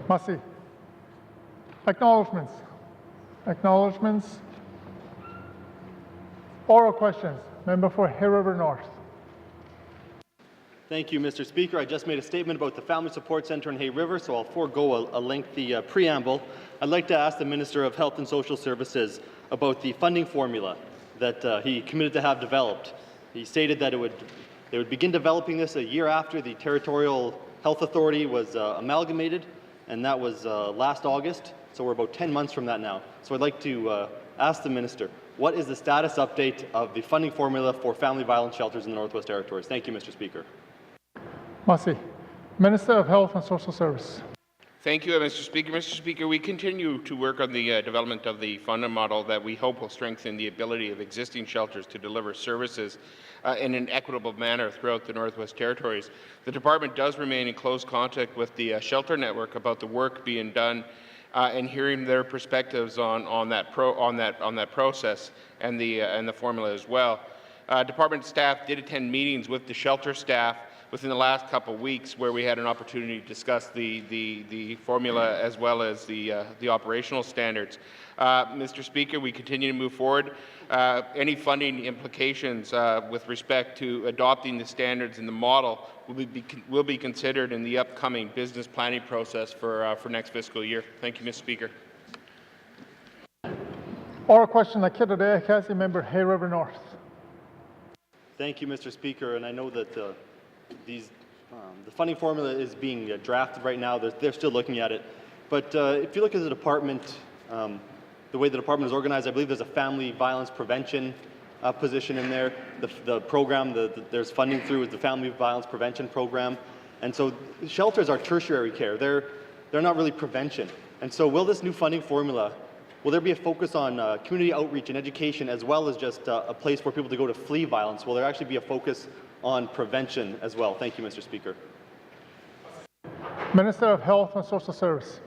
Massey. Acknowledgements. Acknowledgements. Oral questions. Member for Hay River North. Thank you, Mr. Speaker. I just made a statement about the Family Support Centre in Hay River, so I'll forego a lengthy preamble. I'd like to ask the Minister of Health and Social Services about the funding formula that he committed to have developed. He stated that they would begin developing this a year after the Territorial Health Authority was amalgamated, and that was last August, so we're about 10 months from that now. So I'd like to ask the Minister, what is the status update of the funding formula for family violence shelters in the Northwest Territories? Thank you, Mr. Speaker. Massey, Minister of Health and Social Service. Thank you, Mr. Speaker. Mr. Speaker, we continue to work on the development of the funding model that we hope will strengthen the ability of existing shelters to deliver services in an equitable manner throughout the Northwest Territories. The Department does remain in close contact with the shelter network about the work being done and hearing their perspectives on that process and the formula as well. Department staff did attend meetings with the shelter staff within the last couple of weeks where we had an opportunity to discuss the formula as well as the operational standards. Mr. Speaker, we continue to move forward. Any funding implications with respect to adopting the standards in the model will be considered in the upcoming business planning process for next fiscal year. Thank you, Mr. Speaker. Oral question, the Kitadaya Cassie member, Hay River North. Thank you, Mr. Speaker, and I know that the funding formula is being drafted right now. They're still looking at it. But if you look at the department, the way the department is organized, I believe there's a family violence prevention position in there. The program there's funding through is the Family Violence Prevention Program. And so shelters are tertiary care. They're not really prevention. And so will this new funding formula, will there be a focus on community outreach and education as well as just a place for people to go to flee violence? Will there actually be a focus on prevention as well? Thank you, Mr. Speaker. Minister of Health and Social Service.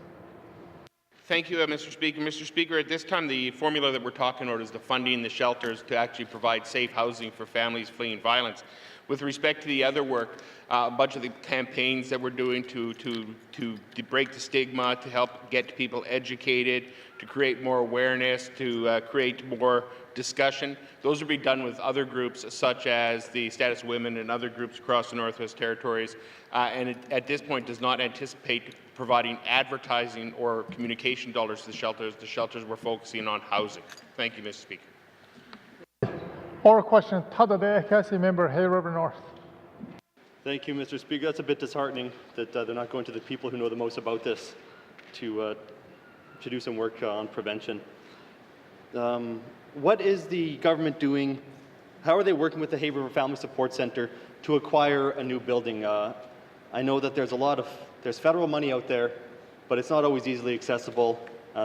Thank you, Mr. Speaker. Mr. Speaker, at this time, the formula that we're talking about is the funding the shelters to actually provide safe housing for families fleeing violence. With respect to the other work, a bunch of the campaigns that we're doing to break the stigma, to help get people educated, to create more awareness, to create more discussion, those will be done with other groups such as the Status of Women and other groups across the Northwest Territories, and it, at this point does not anticipate providing advertising or communication dollars to the shelters. The shelters were focusing on housing. Thank you, Mr. Speaker. Oral question, Tadadea Cassie member, Hay River North. Thank you, Mr. Speaker. That's a bit disheartening that they're not going to the people who know the most about this to do some work on prevention. What is the government doing? How are they working with the Hay River Family Support Centre to acquire a new building? I know that there's federal money out there, but it's not always easily accessible.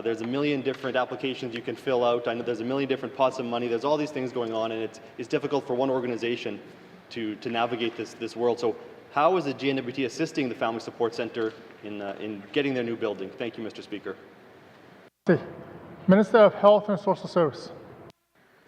There's a million different applications you can fill out. I know there's a million different pots of money. There's all these things going on, and it's difficult for one organization to navigate this world. So how is the GNWT assisting the Family Support Centre in getting their new building? Thank you, Mr. Speaker. Minister of Health and Social Service.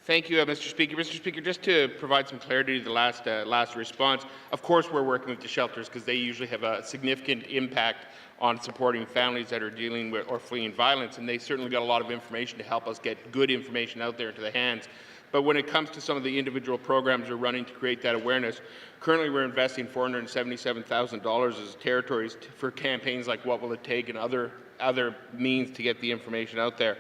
Thank you, Mr. Speaker. Mr. Speaker, just to provide some clarity to the last response, of course we're working with the shelters because they usually have a significant impact on supporting families that are dealing with or fleeing violence, and they certainly got a lot of information to help us get good information out there into the hands. But when it comes to some of the individual programs we're running to create that awareness, currently we're investing $477,000 as territories for campaigns like What Will It Take and other means to get the information out there.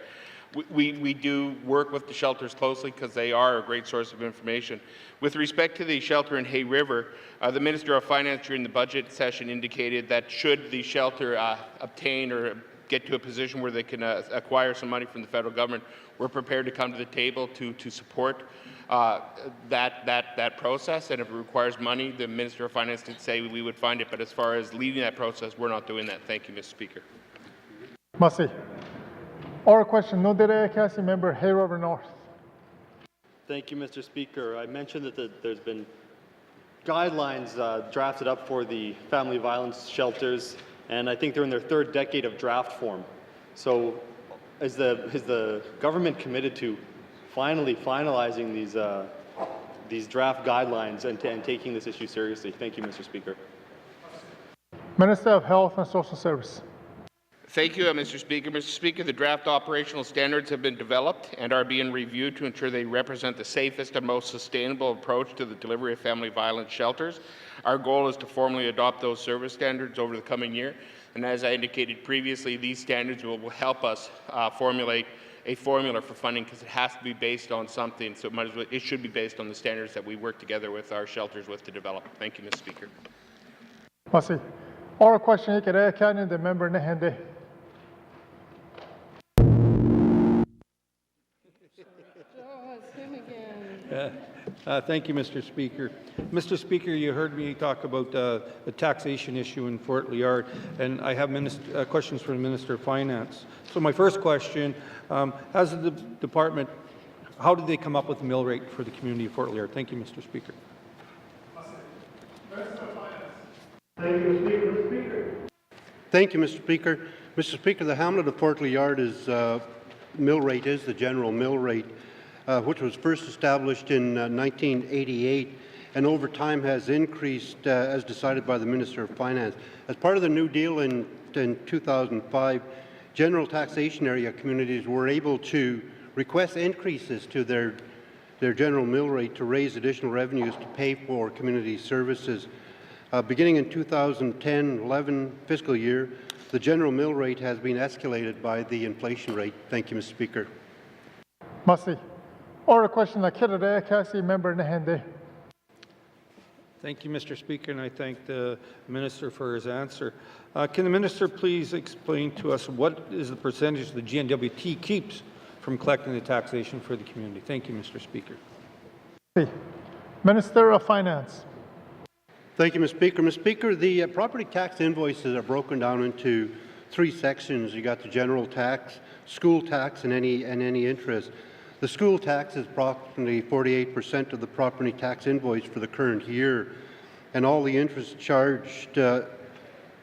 We do work with the shelters closely because they are a great source of information. With respect to the shelter in Hay River, the Minister of Finance during the budget session indicated that should the shelter obtain or get to a position where they can acquire some money from the federal government, we're prepared to come to the table to support that process. And if it requires money, the Minister of Finance did say we would find it. But as far as leading that process, we're not doing that. Thank you, Mr. Speaker. Massey. Oral question, Nodere Cassie member, Hay River North. Thank you, Mr. Speaker. I mentioned that there's been guidelines drafted up for the family violence shelters, and I think they're in their third decade of draft form. So is the government committed to finally finalizing these draft guidelines and taking this issue seriously? Thank you, Mr. Speaker. Minister of Health and Social Service. Thank you, Mr. Speaker. Mr. Speaker, the draft operational standards have been developed and are being reviewed to ensure they represent the safest and most sustainable approach to the delivery of family violence shelters. Our goal is to formally adopt those service standards over the coming year. And as I indicated previously, these standards will help us formulate a formula for funding because it has to be based on something. So it should be based on the standards that we work together with our shelters with to develop. Thank you, Mr. Speaker. Massey. Oral question, Ikere Canyon, the member Nehende. it's him again. Thank you, Mr. Speaker. Mr. Speaker, you heard me talk about the taxation issue in Fort Liard, and I have questions for the Minister of Finance. So my first question, has the department, how did they come up with the mill rate for the community of Fort Liard? Thank you, Mr. Speaker. Thank you, Mr. Speaker. Mr. Speaker, the hamlet of Fort Liard mill rate is the general mill rate, which was first established in 1988 and over time has increased as decided by the Minister of Finance. As part of the New Deal in 2005, general taxation area communities were able to request increases to their general mill rate to raise additional revenues to pay for community services. Beginning in 2010-11 fiscal year, the general mill rate has been escalated by the inflation rate. Thank you, Mr. Speaker. Merci. Order question la Kirade, Cassie, member Nahende. Thank you, Mr. Speaker, and I thank the Minister for his answer. Can the Minister please explain to us what is the percentage the GNWT keeps from collecting the taxation for the community? Thank you, Mr. Speaker. Minister of Finance. Thank you, Mr. Speaker. Mr. Speaker, the property tax invoices are broken down into three sections. You got the general tax, school tax, and any interest. The school tax is approximately 48% of the property tax invoice for the current year, and all the interest charged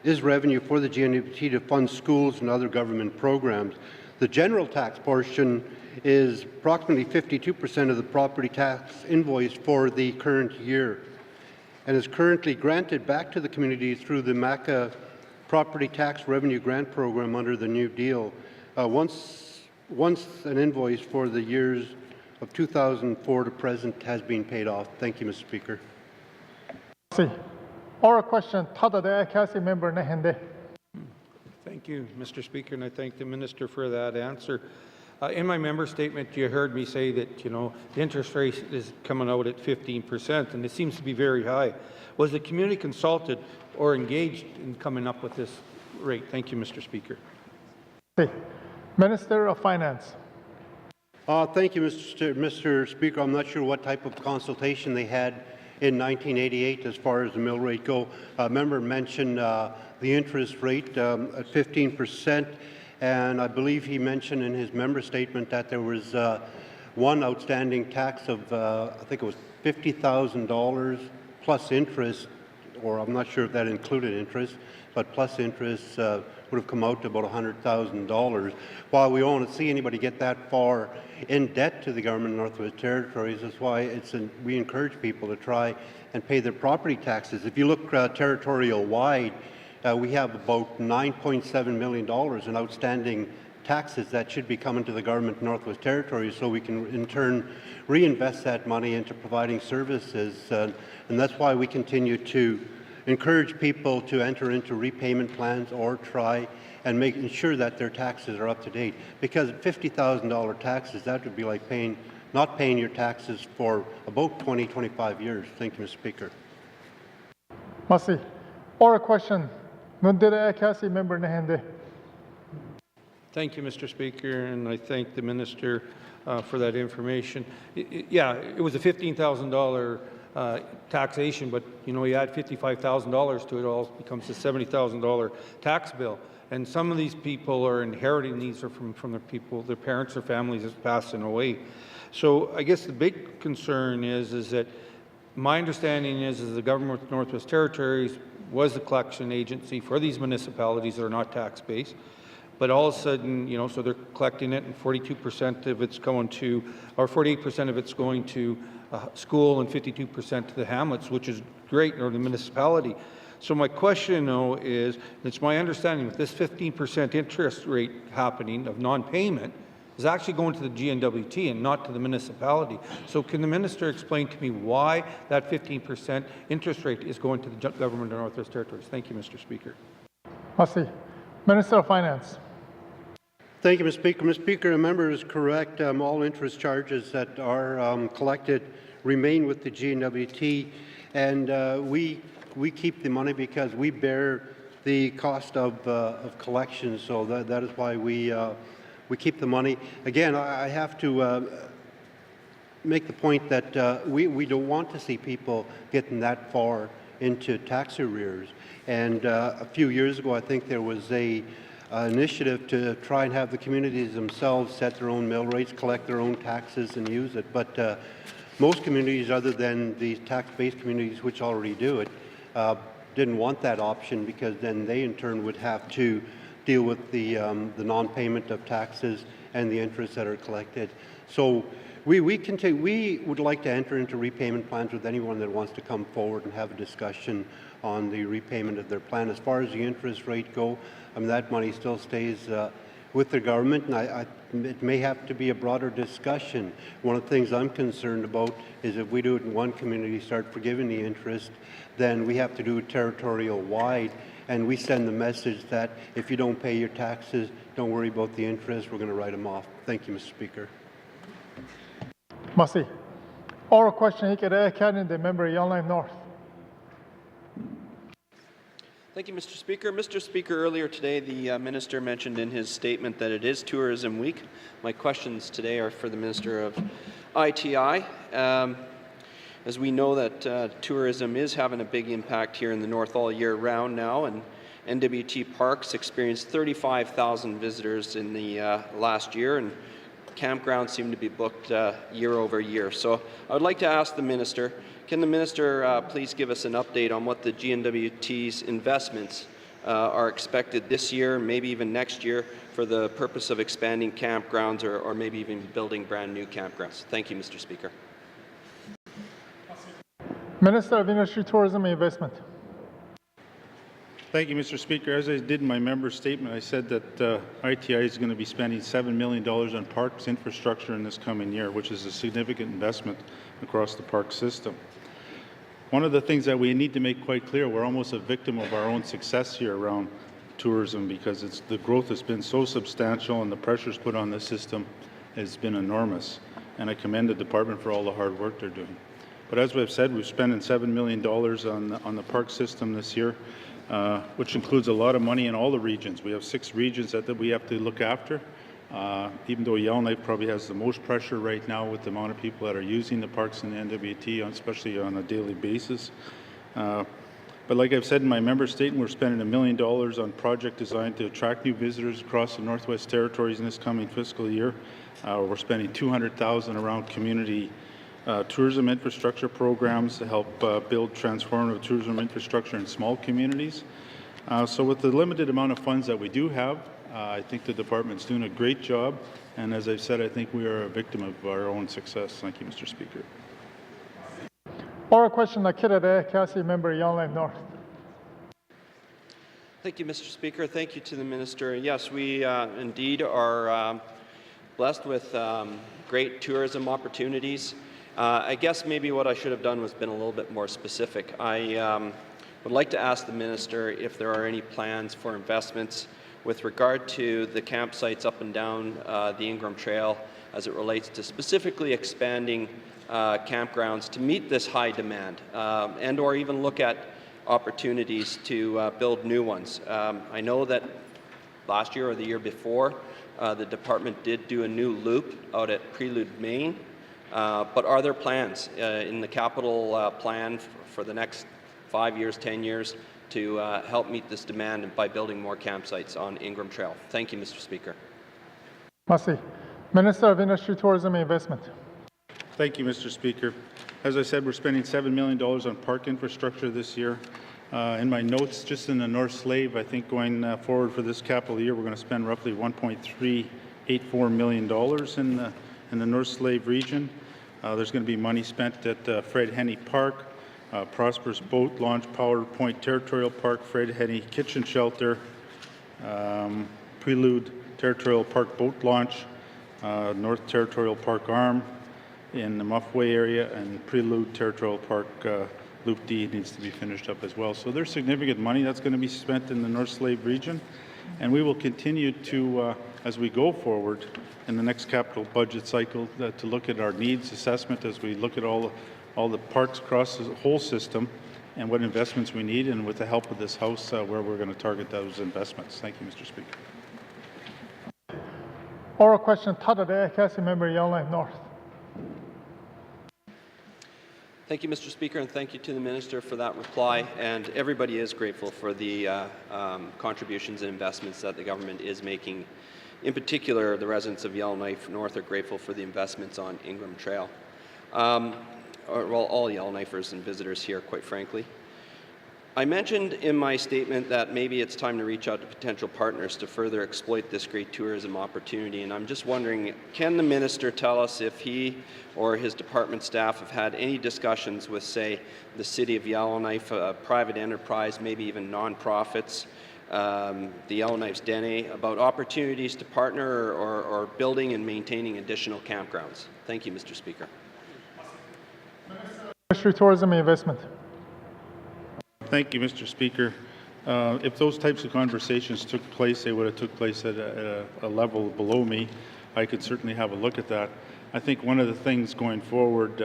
is revenue for the GNWT to fund schools and other government programs. The general tax portion is approximately 52% of the property tax invoice for the current year, and is currently granted back to the community through the MACA Property Tax Revenue Grant Program under the New Deal. Once an invoice for the years of 2004 to present has been paid off. Thank you, Mr. Speaker. Oral question, Tadade, Cassie, member Nahende. Thank you, Mr. Speaker, and I thank the Minister for that answer. In my member statement, you heard me say that, the interest rate is coming out at 15%, and it seems to be very high. Was the community consulted or engaged in coming up with this rate? Thank you, Mr. Speaker. Minister of Finance. Thank you, Mr. Speaker. I'm not sure what type of consultation they had in 1988 as far as the mill rate go. A member mentioned the interest rate at 15%. And I believe he mentioned in his member statement that there was one outstanding tax of, I think it was $50,000 plus interest, or I'm not sure if that included interest, but plus interest would have come out to about $100,000. While we don't see anybody get that far in debt to the government of Northwest Territories, that's why we encourage people to try and pay their property taxes. If you look territorial-wide, we have about $9.7 million in outstanding taxes that should be coming to the government of Northwest Territories, so we can in turn reinvest that money into providing services. And that's why we continue to encourage people to enter into repayment plans or try and making sure that their taxes are up to date. Because $50,000 taxes, that would be like not paying your taxes for about 20, 25 years. Thank you, Mr. Speaker. Merci. Oral question. Nundere Cassie, member Nahende. Thank you, Mr. Speaker, and I thank the Minister for that information. It was a $15,000 taxation, but you add $55,000 to it, all becomes a $70,000 tax bill. And some of these people are inheriting these from their parents or families that's passing away. So I guess the big concern is that my understanding is the government of Northwest Territories was the collection agency for these municipalities that are not tax-based. But all of a sudden, so they're collecting it, and 42% of it's going to, or 48% of it's going to school, and 52% to the hamlets, which is great, or the municipality. So my question, though, is, it's my understanding with this 15% interest rate happening of non-payment is actually going to the GNWT and not to the municipality. So can the Minister explain to me why that 15% interest rate is going to the government of Northwest Territories? Thank you, Mr. Speaker. Merci. Minister of Finance. Thank you, Mr. Speaker. Mr. Speaker, the member is correct. All interest charges that are collected remain with the GNWT, and we keep the money because we bear the cost of collection. So that is why we keep the money. Again, I have to make the point that we don't want to see people getting that far into tax arrears. And a few years ago, I think there was a initiative to try and have the communities themselves set their own mill rates, collect their own taxes and use it. But most communities, other than the tax-based communities which already do it, didn't want that option, because then they in turn would have to deal with the non-payment of taxes and the interests that are collected. So we would like to enter into repayment plans with anyone that wants to come forward and have a discussion on the repayment of their plan. As far as the interest rate go, I mean, that money still stays with the government, and it may have to be a broader discussion. One of the things I'm concerned about is if we do it in one community, start forgiving the interest, then we have to do it territorial wide, and we send the message that if you don't pay your taxes, don't worry about the interest, we're going to write them off. Thank you, Mr. Speaker. Merci. Oral question, Hikere Academy, the member Yellowknife North. Thank you, Mr. Speaker. Mr. Speaker, earlier today, the Minister mentioned in his statement that it is Tourism Week. My questions today are for the Minister of ITI. As we know that tourism is having a big impact here in the North all year round now, and NWT Parks experienced 35,000 visitors in the last year, and campgrounds seem to be booked year over year. So I would like to ask the Minister, can the Minister please give us an update on what the GNWT's investments are expected this year, maybe even next year, for the purpose of expanding campgrounds or maybe even building brand new campgrounds? Thank you, Mr. Speaker. Minister of Industry, Tourism and Investment. Thank you, Mr. Speaker. As I did in my member statement, I said that ITI is going to be spending $7 million on parks infrastructure in this coming year, which is a significant investment across the park system. One of the things that we need to make quite clear, we're almost a victim of our own success here around tourism, because the growth has been so substantial and the pressures put on the system has been enormous. And I commend the department for all the hard work they're doing. But as we've said, we're spending $7 million on the park system this year, which includes a lot of money in all the regions. We have 6 regions that we have to look after. Even though Yellowknife probably has the most pressure right now with the amount of people that are using the parks in the NWT, especially on a daily basis. But like I've said in my member statement, we're spending $1 million on project designed to attract new visitors across the Northwest Territories in this coming fiscal year. We're spending $200,000 around community tourism infrastructure programs to help build transformative tourism infrastructure in small communities. So with the limited amount of funds that we do have, I think the department's doing a great job. And as I've said, I think we are a victim of our own success. Thank you, Mr. Speaker. Oral question, Nakirare, Cassie, member Yellowknife North. Thank you, Mr. Speaker. Thank you to the Minister. Yes, we indeed are blessed with great tourism opportunities. I guess maybe what I should have done was been a little bit more specific. I would like to ask the Minister if there are any plans for investments with regard to the campsites up and down the Ingram Trail as it relates to specifically expanding campgrounds to meet this high demand, and or even look at opportunities to build new ones. I know that last year or the year before, the department did do a new loop out at Prelude, Maine. But are there plans in the capital plan for the next 5 years, 10 years to help meet this demand by building more campsites on Ingram Trail? Thank you, Mr. Speaker. Merci. Minister of Industry, Tourism and Investment. Thank you, Mr. Speaker. As I said, we're spending $7 million on park infrastructure this year. In my notes, just in the North Slave, I think going forward for this capital year, we're going to spend roughly $1.384 million in the North Slave region. There's going to be money spent at Fred Henney Park, Prosperous Boat Launch, Power Point Territorial Park, Fred Henney Kitchen Shelter, Prelude Territorial Park Boat Launch, North Territorial Park Arm in the Muffway area, and Prelude Territorial Park Loop D needs to be finished up as well. So there's significant money that's going to be spent in the North Slave region, and we will continue to, as we go forward in the next capital budget cycle, to look at our needs assessment as we look at all the parks across the whole system and what investments we need, and with the help of this House, where we're going to target those investments. Thank you, Mr. Speaker. Oral question, Tadade, Cassie, member Yellowknife North. Thank you, Mr. Speaker, and thank you to the Minister for that reply. And everybody is grateful for the contributions and investments that the government is making. In particular, the residents of Yellowknife North are grateful for the investments on Ingram Trail. All Yellowknifers and visitors here, quite frankly. I mentioned in my statement that maybe it's time to reach out to potential partners to further exploit this great tourism opportunity, and I'm just wondering, can the Minister tell us if he or his department staff have had any discussions with, say, the City of Yellowknife, a private enterprise, maybe even non-profits, the Yellowknife's Dene, about opportunities to partner or building and maintaining additional campgrounds? Thank you, Mr. Speaker. Ministry of Tourism and Investment. Thank you, Mr. Speaker. If those types of conversations took place, they would have took place at a level below me. I could certainly have a look at that. I think one of the things going forward,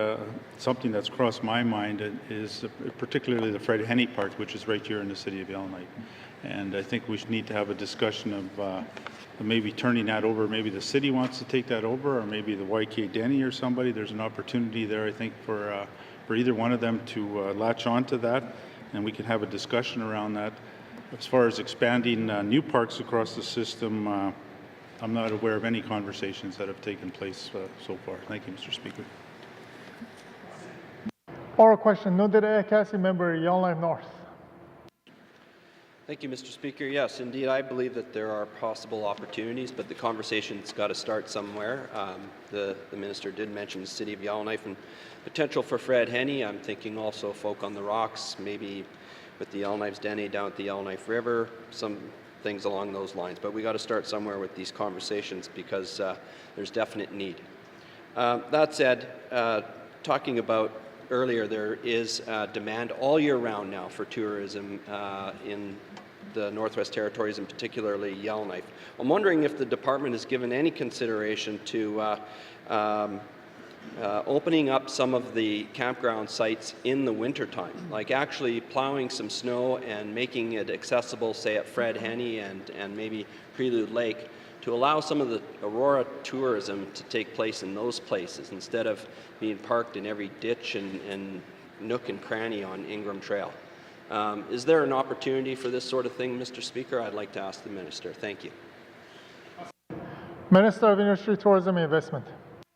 something that's crossed my mind is particularly the Fred Henne Park, which is right here in the city of Yellowknife. And I think we should need to have a discussion of maybe turning that over. Maybe the city wants to take that over, or maybe the YK Dene or somebody. There's an opportunity there, I think, for either one of them to latch onto that, and we can have a discussion around that. As far as expanding new parks across the system, I'm not aware of any conversations that have taken place so far. Thank you, Mr. Speaker. Oral question. Noted Cassie member, Yellowknife North. Thank you, Mr. Speaker. Yes, indeed, I believe that there are possible opportunities, but the conversation's got to start somewhere. The Minister did mention the City of Yellowknife and potential for Fred Henne. I'm thinking also Folk on the Rocks, maybe with the Yellowknife's Dene down at the Yellowknife River, some things along those lines. But we got to start somewhere with these conversations because there's definite need. That said, talking about earlier, there is demand all year round now for tourism in the Northwest Territories and particularly Yellowknife. I'm wondering if the department has given any consideration to opening up some of the campground sites in the wintertime, like actually plowing some snow and making it accessible, say at Fred Henne and maybe Prelude Lake, to allow some of the Aurora tourism to take place in those places instead of being parked in every ditch and nook and cranny on Ingram Trail. Is there an opportunity for this sort of thing, Mr. Speaker? I'd like to ask the Minister. Thank you. Minister of Industry, Tourism and Investment.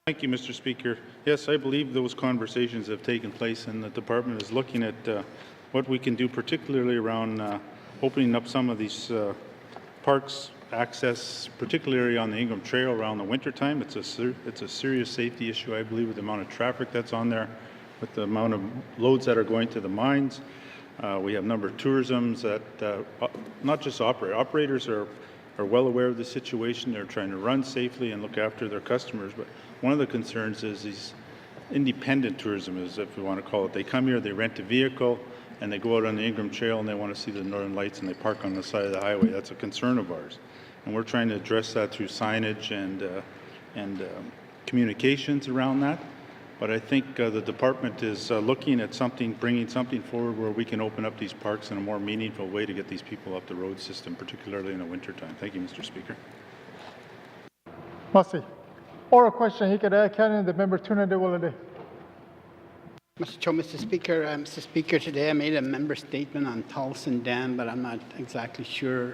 Thank you, Mr. Speaker. Yes, I believe those conversations have taken place, and the department is looking at what we can do, particularly around opening up some of these parks access, particularly on the Ingram Trail around the wintertime. It's a serious safety issue, I believe, with the amount of traffic that's on there, with the amount of loads that are going to the mines. We have a number of tourisms that not just operators are well aware of the situation. They're trying to run safely and look after their customers. But one of the concerns is these independent tourism, is if we want to call it. They come here, they rent a vehicle, and they go out on the Ingram Trail and they want to see the Northern Lights and they park on the side of the highway. That's a concern of ours. And we're trying to address that through signage and communications around that. But I think the department is looking at something, bringing something forward where we can open up these parks in a more meaningful way to get these people up the road system, particularly in the wintertime. Thank you, Mr. Speaker. Massey. Oral question. He could add Canada, the member Tuna de Willade. Mr. Speaker, today I made a member statement on Tolson Dam, but I'm not exactly sure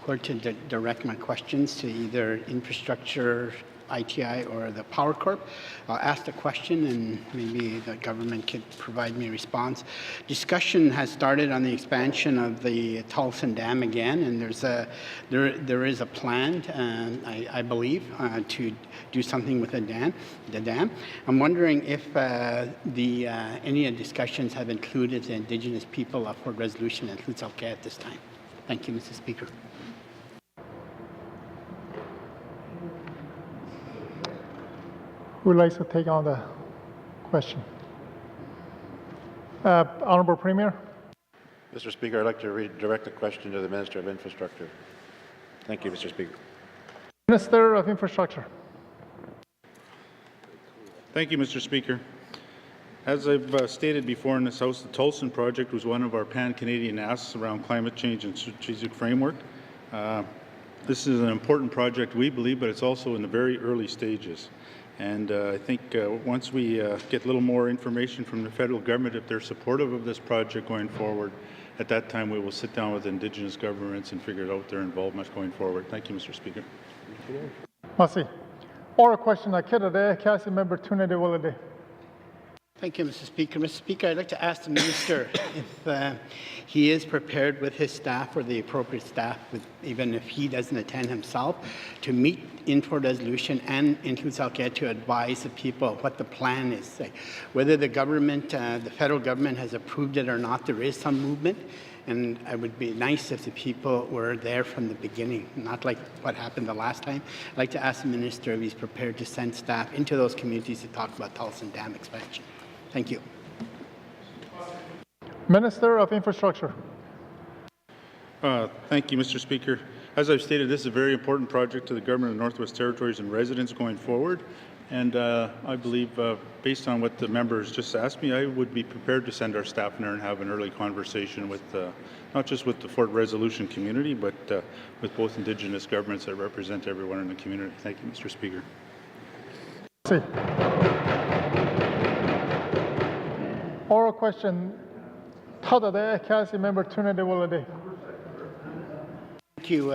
where to direct my questions, to either infrastructure, ITI, or the Power Corp. I'll ask the question and maybe the government could provide me a response. Discussion has started on the expansion of the Tolson Dam again, and there is a plan, I believe, to do something with the dam. I'm wondering if any discussions have included the Indigenous people of Port Resolution and Lutselk'e at this time. Thank you, Mr. Speaker. Who would like to take on the question? Honourable Premier. Mr. Speaker, I'd like to redirect the question to the Minister of Infrastructure. Thank you, Mr. Speaker. Minister of Infrastructure. Thank you, Mr. Speaker. As I've stated before in this House, the Tolson project was one of our pan-Canadian asks around climate change and strategic framework. This is an important project, we believe, but it's also in the very early stages. And I think once we get a little more information from the federal government, if they're supportive of this project going forward, at that time we will sit down with Indigenous governments and figure out their involvement going forward. Thank you, Mr. Speaker. Merci. Oral question, Council Member Tuna de Willade. Thank you, Mr. Speaker. Mr. Speaker, I'd like to ask the Minister if he is prepared with his staff or the appropriate staff, even if he doesn't attend himself, to meet into resolution and into Salkett to advise the people what the plan is. Like, whether the government, the federal government has approved it or not, there is some movement. And it would be nice if the people were there from the beginning, not like what happened the last time. I'd like to ask the Minister if he's prepared to send staff into those communities to talk about Tolleson Dam expansion. Thank you. Minister of Infrastructure. Thank you, Mr. Speaker. As I've stated, this is a very important project to the government of the Northwest Territories and residents going forward. And I believe, based on what the members just asked me, I would be prepared to send our staff in there and have an early conversation with, not just with the Fort Resolution community, but with both Indigenous governments that represent everyone in the community. Thank you, Mr. Speaker. Oral question, Council Member Tuna de Willade. Thank you,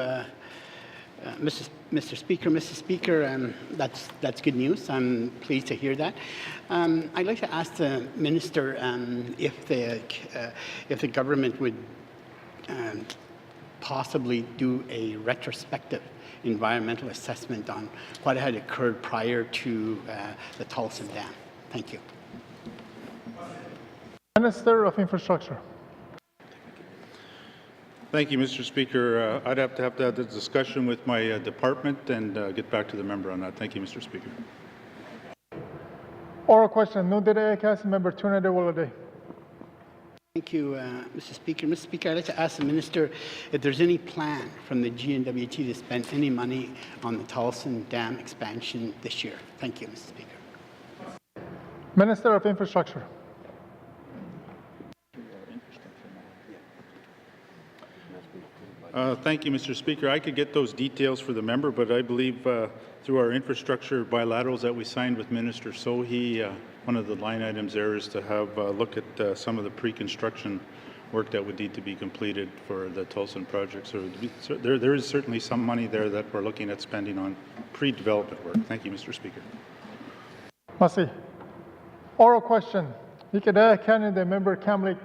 Mr. Speaker. Mr. Speaker, that's good news. I'm pleased to hear that. I'd like to ask the Minister if the government would possibly do a retrospective environmental assessment on what had occurred prior to the Tolleson Dam. Thank you. Minister of Infrastructure. Thank you, Mr. Speaker. I'd have to have the discussion with my department and get back to the member on that. Thank you, Mr. Speaker. Oral question, Council Member Tuna de Willade. Thank you, Mr. Speaker. Mr. Speaker, I'd like to ask the Minister if there's any plan from the GNWT to spend any money on the Tolleson Dam expansion this year. Thank you, Mr. Speaker. Minister of Infrastructure. Thank you, Mr. Speaker. I could get those details for the member, but I believe through our infrastructure bilaterals that we signed with Minister Sohi, one of the line items there is to have a look at some of the pre-construction work that would need to be completed for the Tolleson project. So there is certainly some money there that we're looking at spending on pre-development work. Thank you, Mr. Speaker. Merci. Oral question, Canada Member Kamlik.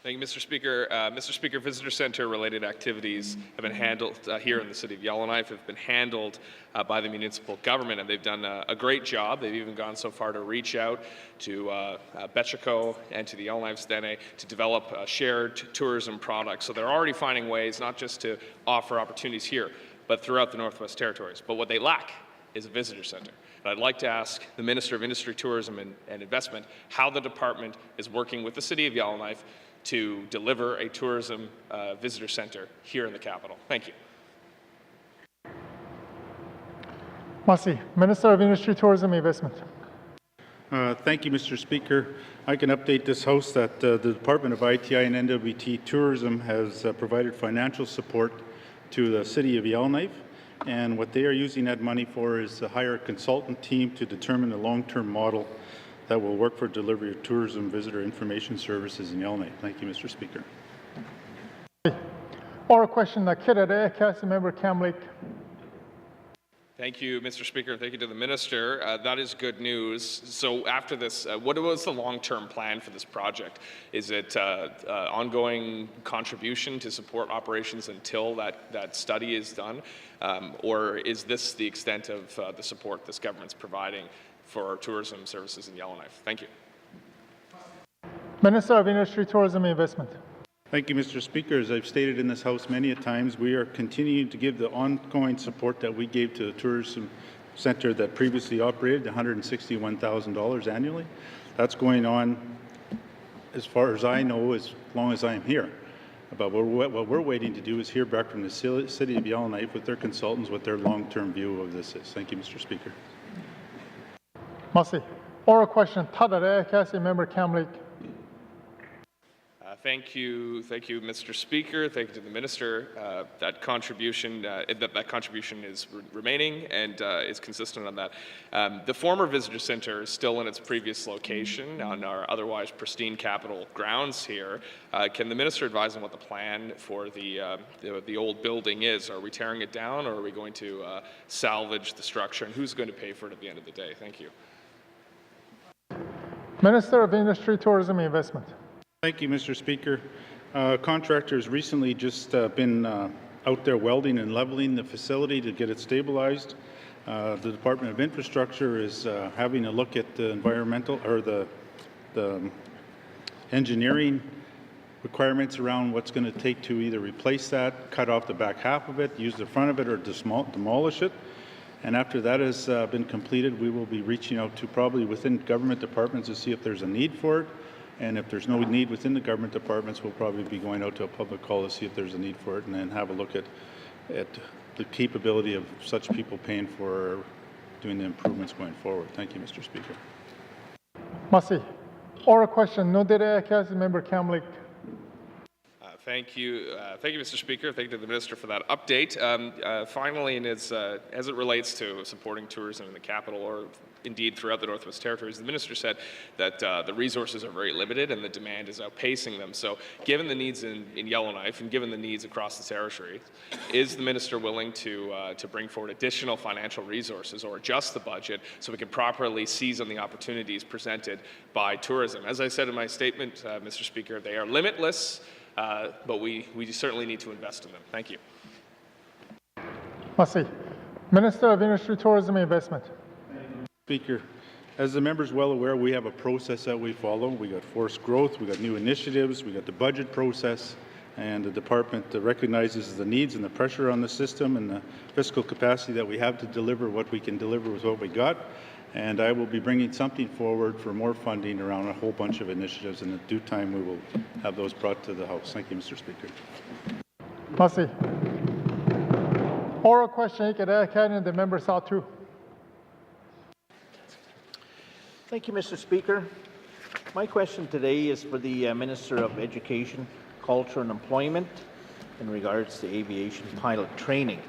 Thank you, Mr. Speaker. Mr. Speaker, visitor center related activities have been handled here in the city of Yellowknife, have been handled by the municipal government, and they've done a great job. They've even gone so far to reach out to Betchico and to the Yellowknife Stene to develop shared tourism products. So they're already finding ways not just to offer opportunities here, but throughout the Northwest Territories. But what they lack is a visitor center. And I'd like to ask the Minister of Industry, Tourism and Investment how the department is working with the city of Yellowknife to deliver a tourism visitor center here in the capital. Thank you. Merci. Minister of Industry, Tourism and Investment. Thank you, Mr. Speaker. I can update this House that the Department of ITI and NWT Tourism has provided financial support to the city of Yellowknife. And what they are using that money for is to hire a consultant team to determine the long-term model that will work for delivery of tourism visitor information services in Yellowknife. Thank you, Mr. Speaker. Oral question, Council Member Kamlik. Thank you, Mr. Speaker. Thank you to the Minister. That is good news. So after this, what was the long-term plan for this project? Is it ongoing contribution to support operations until that study is done? Or is this the extent of the support this government's providing for tourism services in Yellowknife? Thank you. Minister of Industry, Tourism and Investment. Thank you, Mr. Speaker. As I've stated in this House many a times, we are continuing to give the ongoing support that we gave to the tourism center that previously operated, $161,000 annually. That's going on, as far as I know, as long as I'm here. But what we're waiting to do is hear back from the city of Yellowknife with their consultants what their long-term view of this is. Thank you, Mr. Speaker. Merci. Oral question, Council Member Kamlik. Thank you, Mr. Speaker. Thank you to the minister. That contribution is remaining and is consistent on that. The former visitor centre is still in its previous location on our otherwise pristine Capitol grounds here. Can the minister advise on what the plan for the old building is? Are we tearing it down, or are we going to salvage the structure, and who's going to pay for it at the end of the day? Thank you. Minister of Industry, Tourism and Investment. Thank you, Mr. Speaker. Contractors recently just been out there welding and leveling the facility to get it stabilized. The Department of Infrastructure is having a look at the environmental or the engineering requirements around what's going to take to either replace that, cut off the back half of it, use the front of it, or demolish it. And after that has been completed, we will be reaching out to probably within government departments to see if there's a need for it. And if there's no need within the government departments, we'll probably be going out to a public call to see if there's a need for it, and then have a look at the capability of such people paying for doing the improvements going forward. Thank you, Mr. Speaker. Merci. Oral question. No data member Kamlik. Thank you, Mr. Speaker. Thank you to the minister for that update. Finally, and as it relates to supporting tourism in the capital, or indeed throughout the Northwest Territories, the minister said that the resources are very limited and the demand is outpacing them. So, given the needs in Yellowknife and given the needs across the territory, is the minister willing to bring forward additional financial resources or adjust the budget so we can properly seize on the opportunities presented by tourism? As I said in my statement, Mr. Speaker, they are limitless. But we certainly need to invest in them. Thank you. Merci. Minister of Industry, Tourism and Investment. Speaker, as the member is well aware, we have a process that we follow. We got forced growth, we got new initiatives, we got the budget process, and the department recognizes the needs and the pressure on the system and the fiscal capacity that we have to deliver what we can deliver with what we got. And I will be bringing something forward for more funding around a whole bunch of initiatives, and in due time we will have those brought to the House. Thank you, Mr. Speaker. Merci. Oral question, the member South 2. Thank you, Mr. Speaker. My question today is for the Minister of Education, Culture and Employment in regards to aviation pilot training.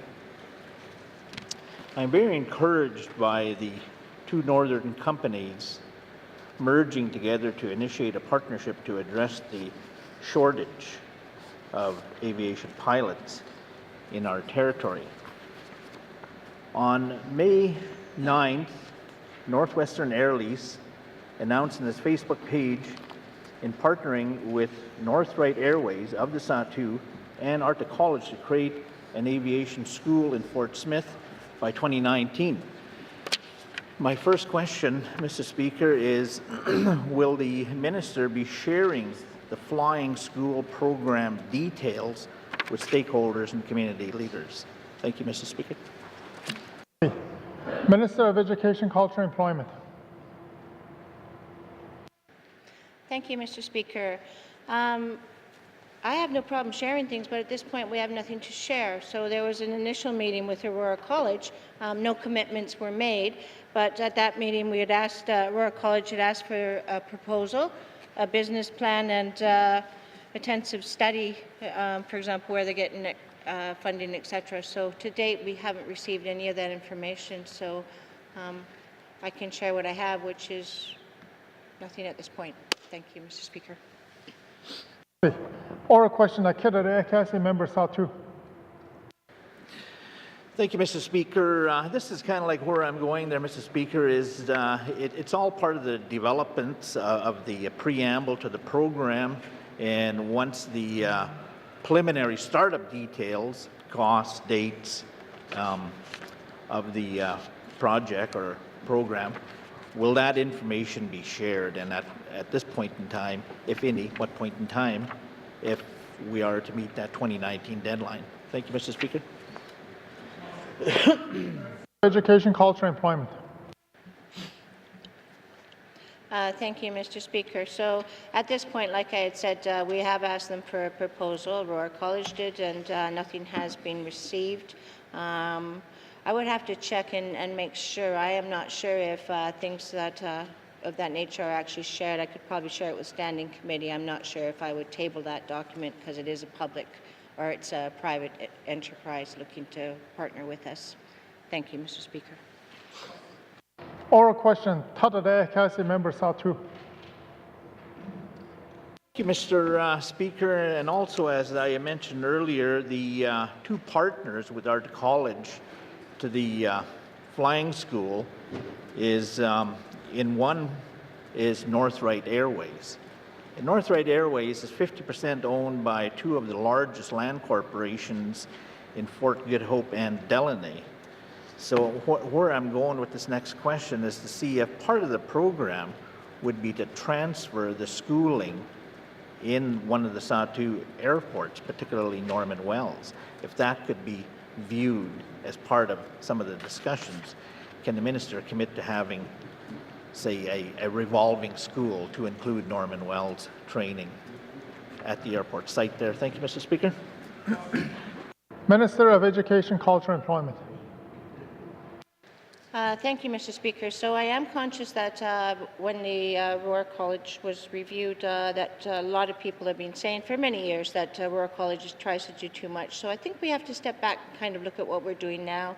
I'm very encouraged by the two northern companies merging together to initiate a partnership to address the shortage of aviation pilots in our territory. On May 9th, Northwestern Air Lease announced on its Facebook page, in partnering with Northright Airways of the Sahtu and Arctic College, to create an aviation school in Fort Smith by 2019. My first question, Mr. Speaker, is will the minister be sharing the flying school program details with stakeholders and community leaders? Thank you, Mr. Speaker. Minister of Education, Culture and Employment. Thank you, Mr. Speaker. I have no problem sharing things, but at this point we have nothing to share. So there was an initial meeting with Aurora College. No commitments were made, but at that meeting we had asked, Aurora College had asked for a proposal, a business plan, and intensive study, for example, where they're getting funding, etc. So to date we haven't received any of that information, so I can share what I have, which is nothing at this point. Thank you, Mr. Speaker. Oral question, member South 2. Thank you, Mr. Speaker. This is kind of like where I'm going there, Mr. Speaker, is it's all part of the development of the preamble to the program, and once the preliminary startup details, costs, dates of the project or program, will that information be shared? And at this point in time, if any, what point in time, if we are to meet that 2019 deadline? Thank you, Mr. Speaker. Education, Culture, Employment. Thank you, Mr. Speaker. So at this point, like I had said, we have asked them for a proposal. Aurora College did, and nothing has been received. I would have to check and make sure. I am not sure if things that of that nature are actually shared. I could probably share it with Standing Committee. I'm not sure if I would table that document because it is a public or it's a private enterprise looking to partner with us. Thank you, Mr. Speaker. Oral question. Tatade, Council Member Satu. Thank you, Mr. Speaker. And also, as I mentioned earlier, the two partners with our college to the flying school is, in one is Northright Airways. And Northright Airways is 50% owned by two of the largest land corporations in Fort Good Hope and Delaney. So where I'm going with this next question is to see if part of the program would be to transfer the schooling in one of the Satu airports, particularly Norman Wells. If that could be viewed as part of some of the discussions, can the minister commit to having, say, a revolving school to include Norman Wells training at the airport site there? Thank you, Mr. Speaker. Minister of Education, Culture and Employment. Thank you, Mr. Speaker. So I am conscious that when the Aurora College was reviewed, that a lot of people have been saying for many years that Aurora College tries to do too much. So I think we have to step back and kind of look at what we're doing now.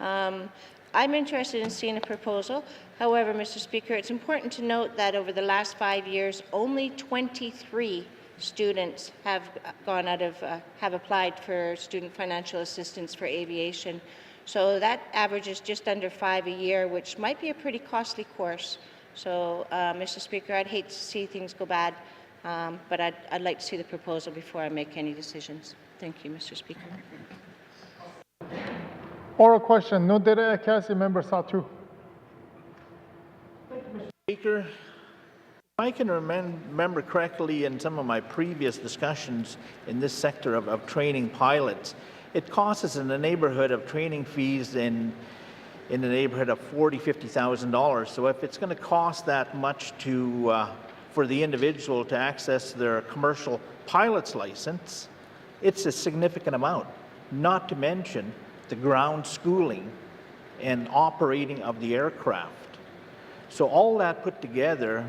I'm interested in seeing a proposal. However, Mr. Speaker, it's important to note that over the last 5 years, only 23 students have gone out of, have applied for student financial assistance for aviation. So that averages just under 5 a year, which might be a pretty costly course. So, Mr. Speaker, I'd hate to see things go bad, but I'd like to see the proposal before I make any decisions. Thank you, Mr. Speaker. Oral question. No data, Council Member Satu. Speaker, if I can remember correctly in some of my previous discussions in this sector of training pilots, it costs us in the neighborhood of training fees in the neighborhood of $40,000-$50,000. So if it's going to cost that much to for the individual to access their commercial pilot's license, it's a significant amount. Not to mention the ground schooling and operating of the aircraft. So all that put together,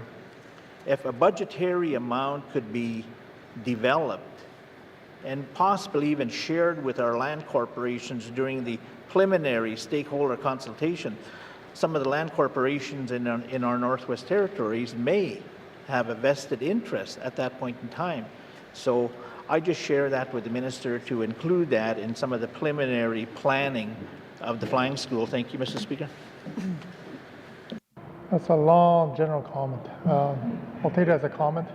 if a budgetary amount could be developed and possibly even shared with our land corporations during the preliminary stakeholder consultation, some of the land corporations in our Northwest Territories may have a vested interest at that point in time. So I just share that with the minister to include that in some of the preliminary planning of the flying school. Thank you, Mr. Speaker. That's a long general comment. I'll take it as a comment.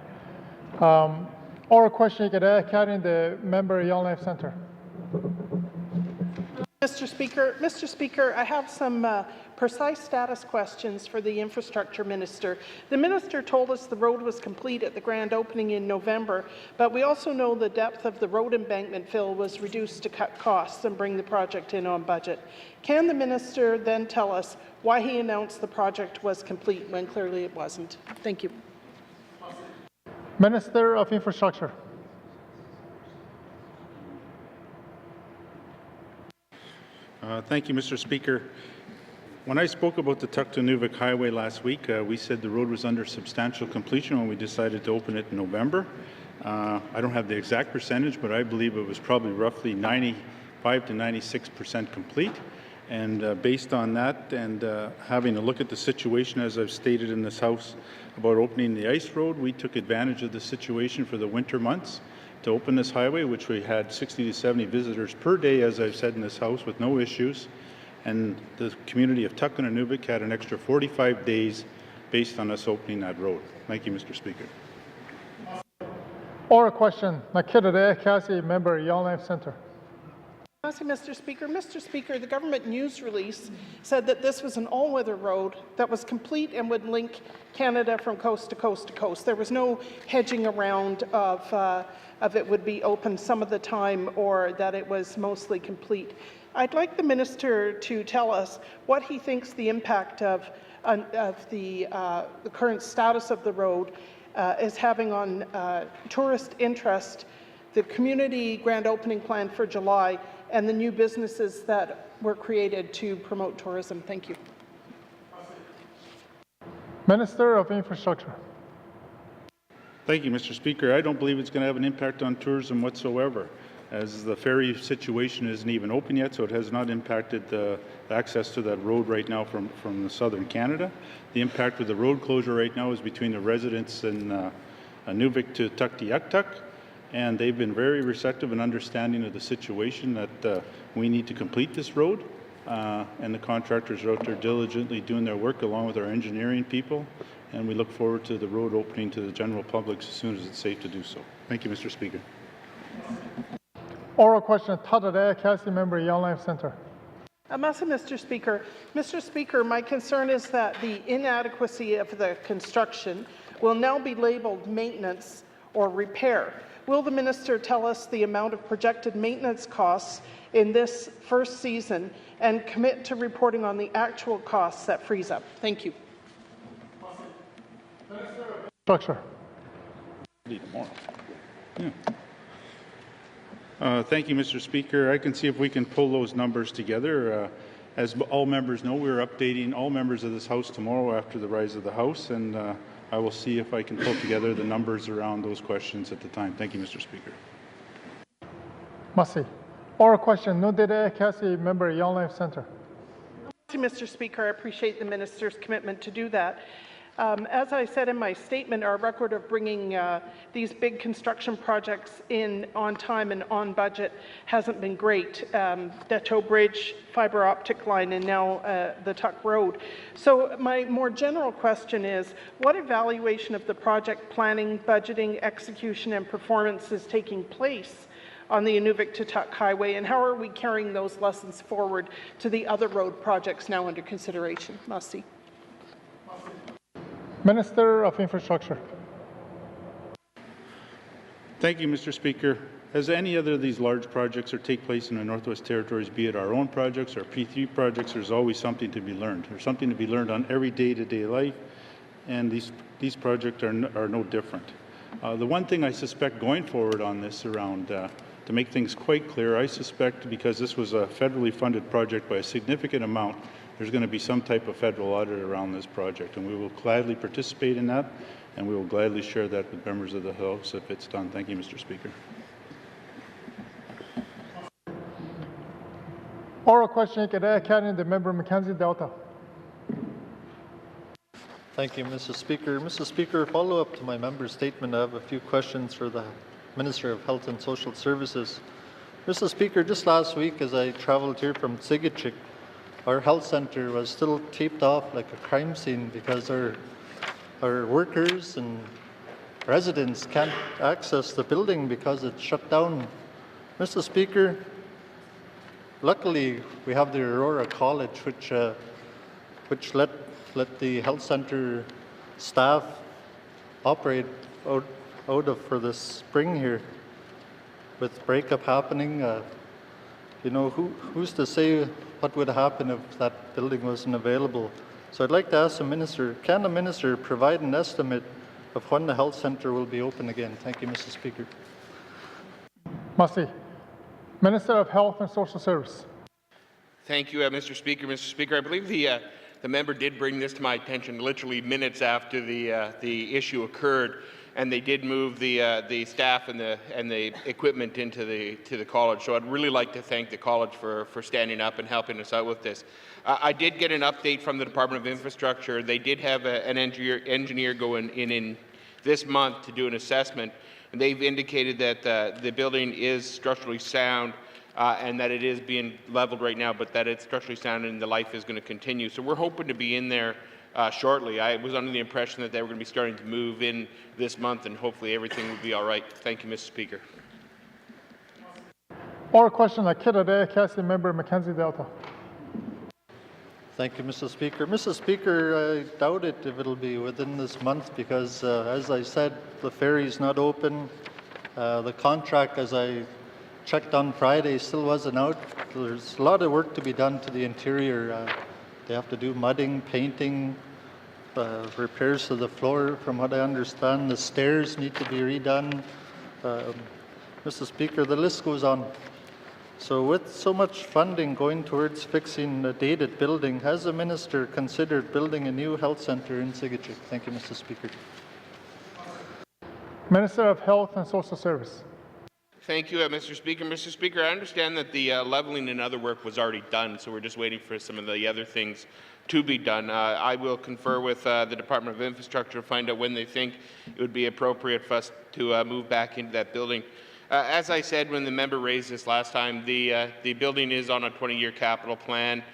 Oral question, the member Yellowknife Centre. Mr. Speaker, I have some precise status questions for the Infrastructure Minister. The Minister told us the road was complete at the grand opening in November, but we also know the depth of the road embankment fill was reduced to cut costs and bring the project in on budget. Can the Minister then tell us why he announced the project was complete when clearly it wasn't? Thank you. Minister of Infrastructure. Thank you, Mr. Speaker. When I spoke about the Tuktoyaktuk Highway last week, we said the road was under substantial completion when we decided to open it in November. I don't have the exact percentage, but I believe it was probably roughly 95 to 96% complete. And based on that and having a look at the situation, as I've stated in this House, about opening the ice road, we took advantage of the situation for the winter months to open this highway, which we had 60 to 70 visitors per day, as I've said in this House, with no issues. And the community of Tuktoyaktuk had an extra 45 days based on us opening that road. Thank you, Mr. Speaker. Oral question, Nakitade, Cassie, member Yellowknife Centre. Mr. Speaker. Mr. Speaker, the government news release said that this was an all-weather road that was complete and would link Canada from coast to coast to coast. There was no hedging around of it would be open some of the time or that it was mostly complete. I'd like the minister to tell us what he thinks the impact of the current status of the road is having on tourist interest, the community grand opening plan for July, and the new businesses that were created to promote tourism. Thank you. Minister of Infrastructure. Thank you, Mr. Speaker. I don't believe it's going to have an impact on tourism whatsoever, as the ferry situation isn't even open yet, so it has not impacted the access to that road right now from the southern Canada. The impact with the road closure right now is between the residents in Inuvik to Tuktoyaktuk, and they've been very receptive and understanding of the situation that we need to complete this road, and the contractors are out there diligently doing their work along with our engineering people, and we look forward to the road opening to the general public as soon as it's safe to do so. Thank you, Mr. Speaker. Oral question, Tadare, Cassie member, Yellowknife Centre. Mr. Speaker. Mr. Speaker, my concern is that the inadequacy of the construction will now be labeled maintenance or repair. Will the minister tell us the amount of projected maintenance costs in this first season and commit to reporting on the actual costs that frees up? Thank you. Structure. Thank you, Mr. Speaker. I can see if we can pull those numbers together. As all members know, we're updating all members of this House tomorrow after the rise of the House, and I will see if I can pull together the numbers around those questions at the time. Thank you, Mr. Speaker. Massey. Oral question, Nodere, Cassie member, Yellowknife Centre. Mr. Speaker, I appreciate the minister's commitment to do that. As I said in my statement, our record of bringing these big construction projects in on time and on budget hasn't been great. Deto Bridge, fiber optic line, and now the Tuck Road. So my more general question is, what evaluation of the project planning, budgeting, execution, and performance is taking place on the Inuvik to Tuck Highway, and how are we carrying those lessons forward to the other road projects now under consideration? Merci. Minister of Infrastructure. Thank you, Mr. Speaker. As any other of these large projects or take place in the Northwest Territories, be it our own projects or P3 projects, there's always something to be learned. There's something to be learned on every day-to-day life, and these projects are no different. The one thing I suspect going forward on this around, to make things quite clear, I suspect because this was a federally funded project by a significant amount, there's going to be some type of federal audit around this project, and we will gladly participate in that, and we will gladly share that with members of the House if it's done. Thank you, Mr. Speaker. Oral question, Kadaya County, the member Mackenzie Delta. Thank you, Mr. Speaker. Mr. Speaker, follow up to my member's statement. I have a few questions for the Minister of Health and Social Services. Mr. Speaker, just last week as I traveled here from Sigachik, our health center was still taped off like a crime scene because our workers and residents can't access the building because it's shut down. Mr. Speaker, luckily we have the Aurora College which let the health center staff operate out for the spring here. With breakup happening, you know, who's to say what would happen if that building wasn't available? So I'd like to ask the Minister, can the Minister provide an estimate of when the health center will be open again? Thank you, Mr. Speaker. Massey. Minister of Health and Social Service. Thank you, Mr. Speaker. Mr. Speaker, I believe the member did bring this to my attention literally minutes after the issue occurred, and they did move the staff and the equipment into the college. So I'd really like to thank the college for standing up and helping us out with this. I did get an update from the Department of Infrastructure. They did have an engineer go in this month to do an assessment, and they've indicated that the building is structurally sound and that it is being leveled right now, but that it's structurally sound and the life is going to continue. So we're hoping to be in there shortly. I was under the impression that they were going to be starting to move in this month, and hopefully everything will be all right. Thank you, Mr. Speaker. Oral question, Akita Cassie member Mackenzie Delta. Thank you, Mr. Speaker. Mr. Speaker, I doubt it if it'll be within this month because, as I said, the ferry is not open. The contract, as I checked on Friday, still wasn't out. There's a lot of work to be done to the interior. They have to do mudding, painting, repairs to the floor. From what I understand, the stairs need to be redone. Mr. Speaker, the list goes on. So with so much funding going towards fixing the dated building, has the minister considered building a new health centre in Sigachik? Thank you, Mr. Speaker. Minister of Health and Social Service. Thank you, Mr. Speaker. Mr. Speaker, I understand that the leveling and other work was already done, so we're just waiting for some of the other things to be done. I will confer with the Department of Infrastructure to find out when they think it would be appropriate for us to move back into that building. As I said when the member raised this last time, the building is on a 20-year capital plan.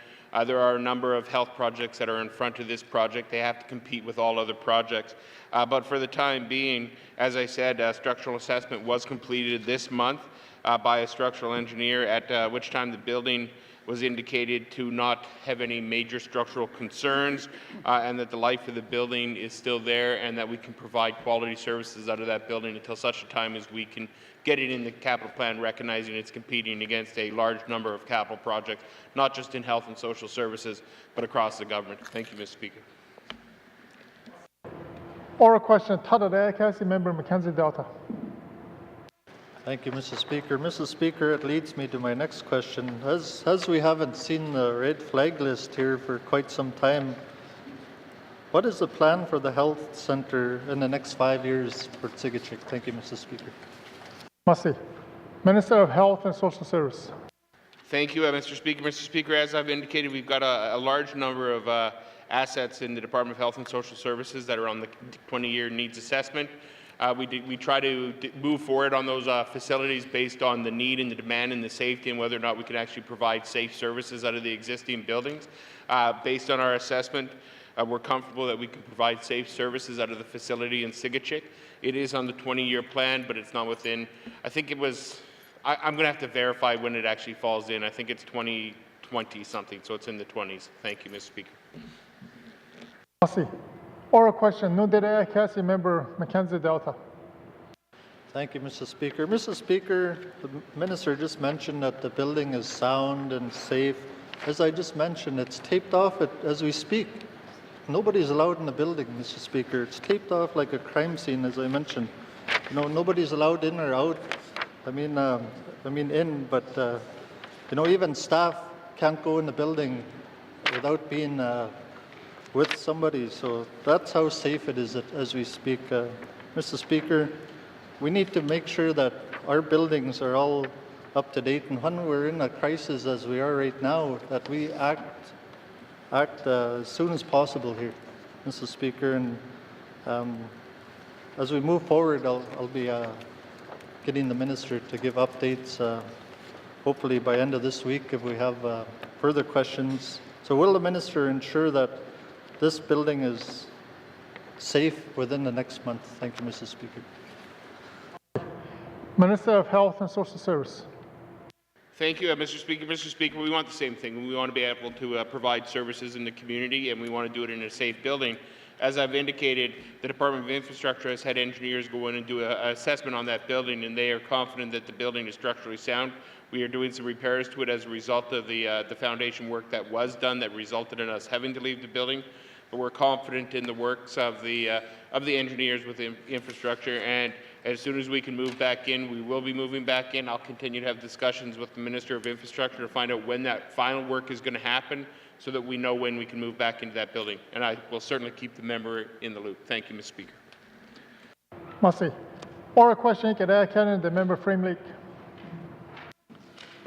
There are a number of health projects that are in front of this project. They have to compete with all other projects. But for the time being, as I said, structural assessment was completed this month by a structural engineer, at which time the building was indicated to not have any major structural concerns, and that the life of the building is still there, and that we can provide quality services out of that building until such a time as we can get it in the capital plan, recognizing it's competing against a large number of capital projects, not just in health and social services, but across the government. Thank you, Mr. Speaker. Oral question, Tadadea Kasi, Member Mackenzie Delta. Thank you, Mr. Speaker. Mr. Speaker, it leads me to my next question. As we haven't seen the red flag list here for quite some time, what is the plan for the health centre in the next 5 years for Sigachik? Thank you, Mr. Speaker. Masi. Minister of Health and Social Service. Thank you, Mr. Speaker. Mr. Speaker, as I've indicated, we've got a large number of assets in the Department of Health and Social Services that are on the 20-year needs assessment. We try to move forward on those facilities based on the need and the demand and the safety, and whether or not we can actually provide safe services out of the existing buildings. Based on our assessment, we're comfortable that we can provide safe services out of the facility in Sigachik. It is on the 20-year plan, but it's not within, I think it was, I'm going to have to verify when it actually falls in. I think it's 2020 something, so it's in the 20s. Thank you, Mr. Speaker. Masi. Oral question, Nunderea Kasi, Member Mackenzie Delta. Thank you, Mr. Speaker. Mr. Speaker, the minister just mentioned that the building is sound and safe. As I just mentioned, it's taped off as we speak. Nobody's allowed in the building, Mr. Speaker. It's taped off like a crime scene, as I mentioned. You know, nobody's allowed in or out. I mean in, but you know, even staff can't go in the building without being with somebody. So that's how safe it is as we speak. Mr. Speaker, we need to make sure that our buildings are all up to date, and when we're in a crisis as we are right now, that we act as soon as possible here, Mr. Speaker. And as we move forward, I'll be getting the minister to give updates, hopefully by end of this week if we have further questions. So will the minister ensure that this building is safe within the next month? Thank you, Mr. Speaker. Minister of Health and Social Service. Thank you, Mr. Speaker. Mr. Speaker, we want the same thing. We want to be able to provide services in the community, and we want to do it in a safe building. As I've indicated, the Department of Infrastructure has had engineers go in and do an assessment on that building, and they are confident that the building is structurally sound. We are doing some repairs to it as a result of the foundation work that was done that resulted in us having to leave the building. But we're confident in the works of the engineers with the infrastructure, and as soon as we can move back in, we will be moving back in. I'll continue to have discussions with the Minister of Infrastructure to find out when that final work is going to happen, so that we know when we can move back into that building. And I will certainly keep the member in the loop. Thank you, Mr. Speaker. Merci. Oral question, Cadea Cannon, the member Frame Lake.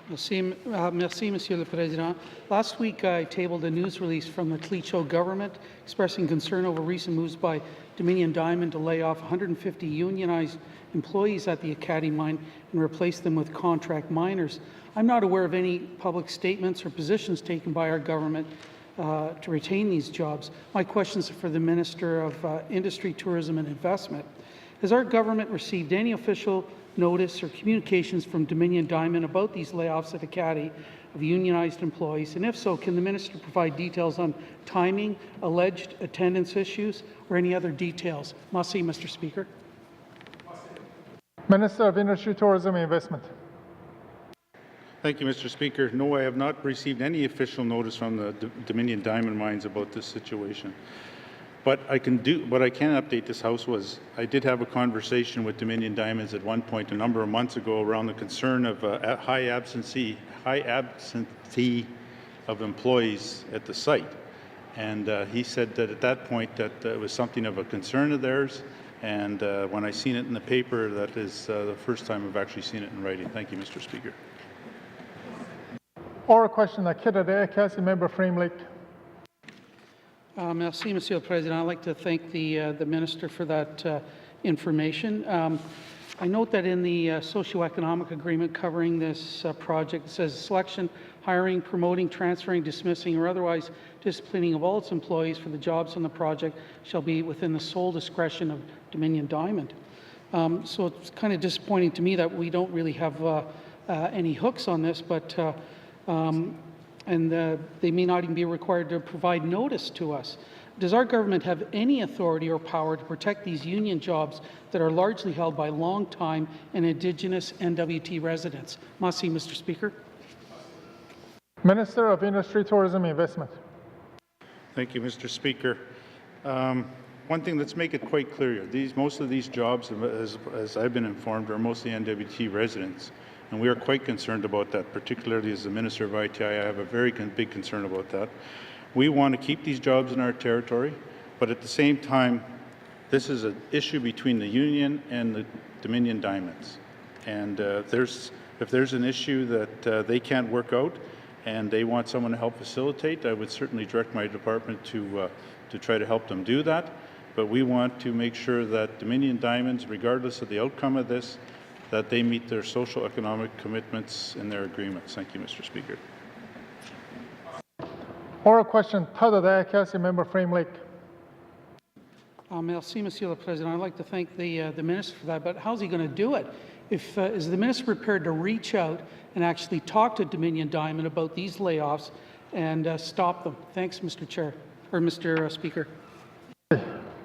Merci, Monsieur le Président. Last week, I tabled a news release from the Clicquot government expressing concern over recent moves by Dominion Diamond to lay off 150 unionized employees at the Acadie mine and replace them with contract miners. I'm not aware of any public statements or positions taken by our government to retain these jobs. My question is for the Minister of Industry, Tourism and Investment. Has our government received any official notice or communications from Dominion Diamond about these layoffs at Acadie of unionized employees? And if so, can the Minister provide details on timing, alleged attendance issues, or any other details? Merci, Mr. Speaker. Minister of Industry, Tourism and Investment. Thank you, Mr. Speaker. No, I have not received any official notice from the Dominion Diamond Mines about this situation. But what I can update this House was, I did have a conversation with Dominion Diamonds at one point a number of months ago around the concern of high absentee of employees at the site. And he said that at that point that it was something of a concern of theirs. And when I seen it in the paper, that is the first time I've actually seen it in writing. Thank you, Mr. Speaker. Oral question, Cassie member Frame Lake. Merci, Monsieur le Président. I'd like to thank the Minister for that information. I note that in the socioeconomic agreement covering this project, it says selection, hiring, promoting, transferring, dismissing, or otherwise disciplining of all its employees for the jobs on the project shall be within the sole discretion of Dominion Diamond. So it's kind of disappointing to me that we don't really have any hooks on this, but they may not even be required to provide notice to us. Does our government have any authority or power to protect these union jobs that are largely held by long-time and Indigenous NWT residents? Merci, Mr. Speaker. Minister of Industry, Tourism and Investment. Thank you, Mr. Speaker. One thing, let's make it quite clear here. Most of these jobs, as I've been informed, are mostly NWT residents. And we are quite concerned about that, particularly as the Minister of ITI. I have a very big concern about that. We want to keep these jobs in our territory, but at the same time, this is an issue between the union and the Dominion Diamonds. And if there's an issue that they can't work out and they want someone to help facilitate, I would certainly direct my department to try to help them do that. But we want to make sure that Dominion Diamonds, regardless of the outcome of this, that they meet their social economic commitments in their agreements. Thank you, Mr. Speaker. Oral question, Cassie member Frame Lake. Merci, Monsieur le Président. I'd like to thank the Minister for that, but how's he going to do it? Is the Minister prepared to reach out and actually talk to Dominion Diamond about these layoffs and stop them? Thanks, Mr. Chair, or Mr. Speaker.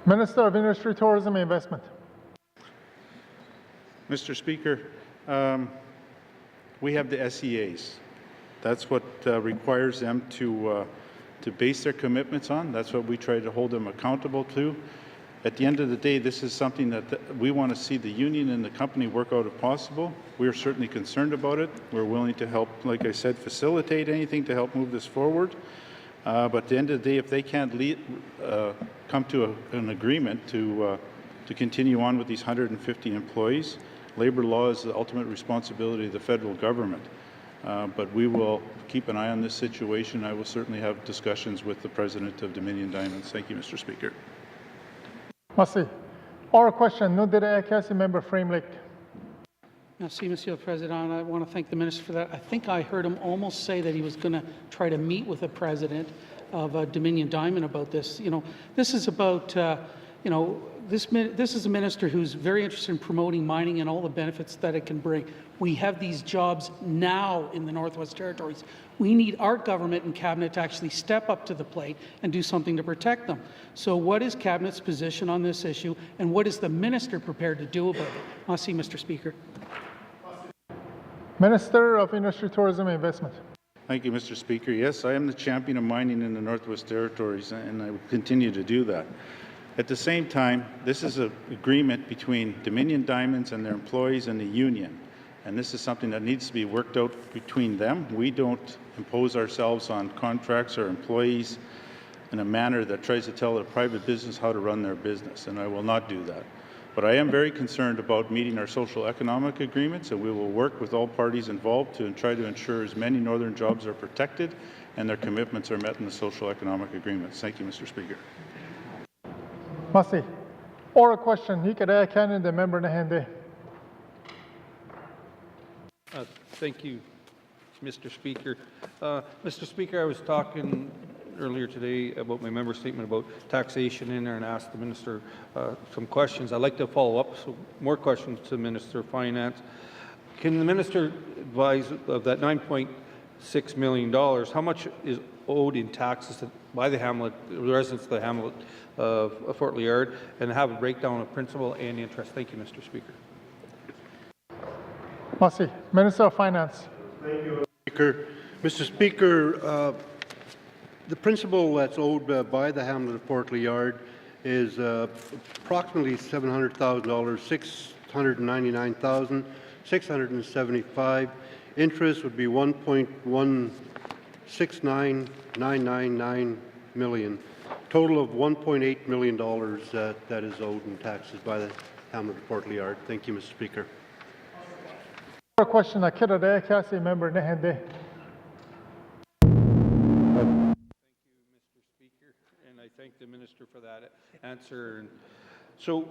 Minister of Industry, Tourism and Investment. Mr. Speaker, we have the SEAs. That's what requires them to base their commitments on. That's what we try to hold them accountable to. At the end of the day, this is something that we want to see the union and the company work out if possible. We are certainly concerned about it. We're willing to help, like I said, facilitate anything to help move this forward. But at the end of the day, if they can't come to an agreement to continue on with these 150 employees, labor law is the ultimate responsibility of the federal government. But we will keep an eye on this situation. I will certainly have discussions with the President of Dominion Diamonds. Thank you, Mr. Speaker. Merci. Oral question, Cassie member Frame Lake. Merci, Monsieur le Président. I want to thank the Minister for that. I think I heard him almost say that he was going to try to meet with the President of Dominion Diamond about this. You know, this is about, this is a minister who's very interested in promoting mining and all the benefits that it can bring. We have these jobs now in the Northwest Territories. We need our government and cabinet to actually step up to the plate and do something to protect them. So what is cabinet's position on this issue, and what is the minister prepared to do about it? Merci, Mr. Speaker. Minister of Industry, Tourism and Investment. Thank you, Mr. Speaker. Yes, I am the champion of mining in the Northwest Territories, and I will continue to do that. At the same time, this is an agreement between Dominion Diamonds and their employees and the union, and this is something that needs to be worked out between them. We don't impose ourselves on contracts or employees in a manner that tries to tell a private business how to run their business, and I will not do that. But I am very concerned about meeting our social economic agreements, and we will work with all parties involved to try to ensure as many northern jobs are protected and their commitments are met in the social economic agreements. Thank you, Mr. Speaker. Merci. Oral question, Cannon, the member Nahende. Thank you, Mr. Speaker. Mr. Speaker, I was talking earlier today about my member statement about taxation in there and asked the Minister some questions. I'd like to follow up, so more questions to the Minister of Finance. Can the Minister advise of that $9.6 million, how much is owed in taxes by the Hamlet, the residents of the Hamlet of Fort Liard, and have a breakdown of principal and interest? Thank you, Mr. Speaker. Merci. Minister of Finance. Thank you, Speaker. Mr. Speaker, the principal that's owed by the Hamlet of Fort Liard is approximately $700,000, $699,675. Interest would be $1.169999 million. Total of $1.8 million that is owed in taxes by the Hamlet of Port Liard. Thank you, Mr. Speaker. A question, Kirade, Cassie member Nehende. And I thank the minister for that answer. And so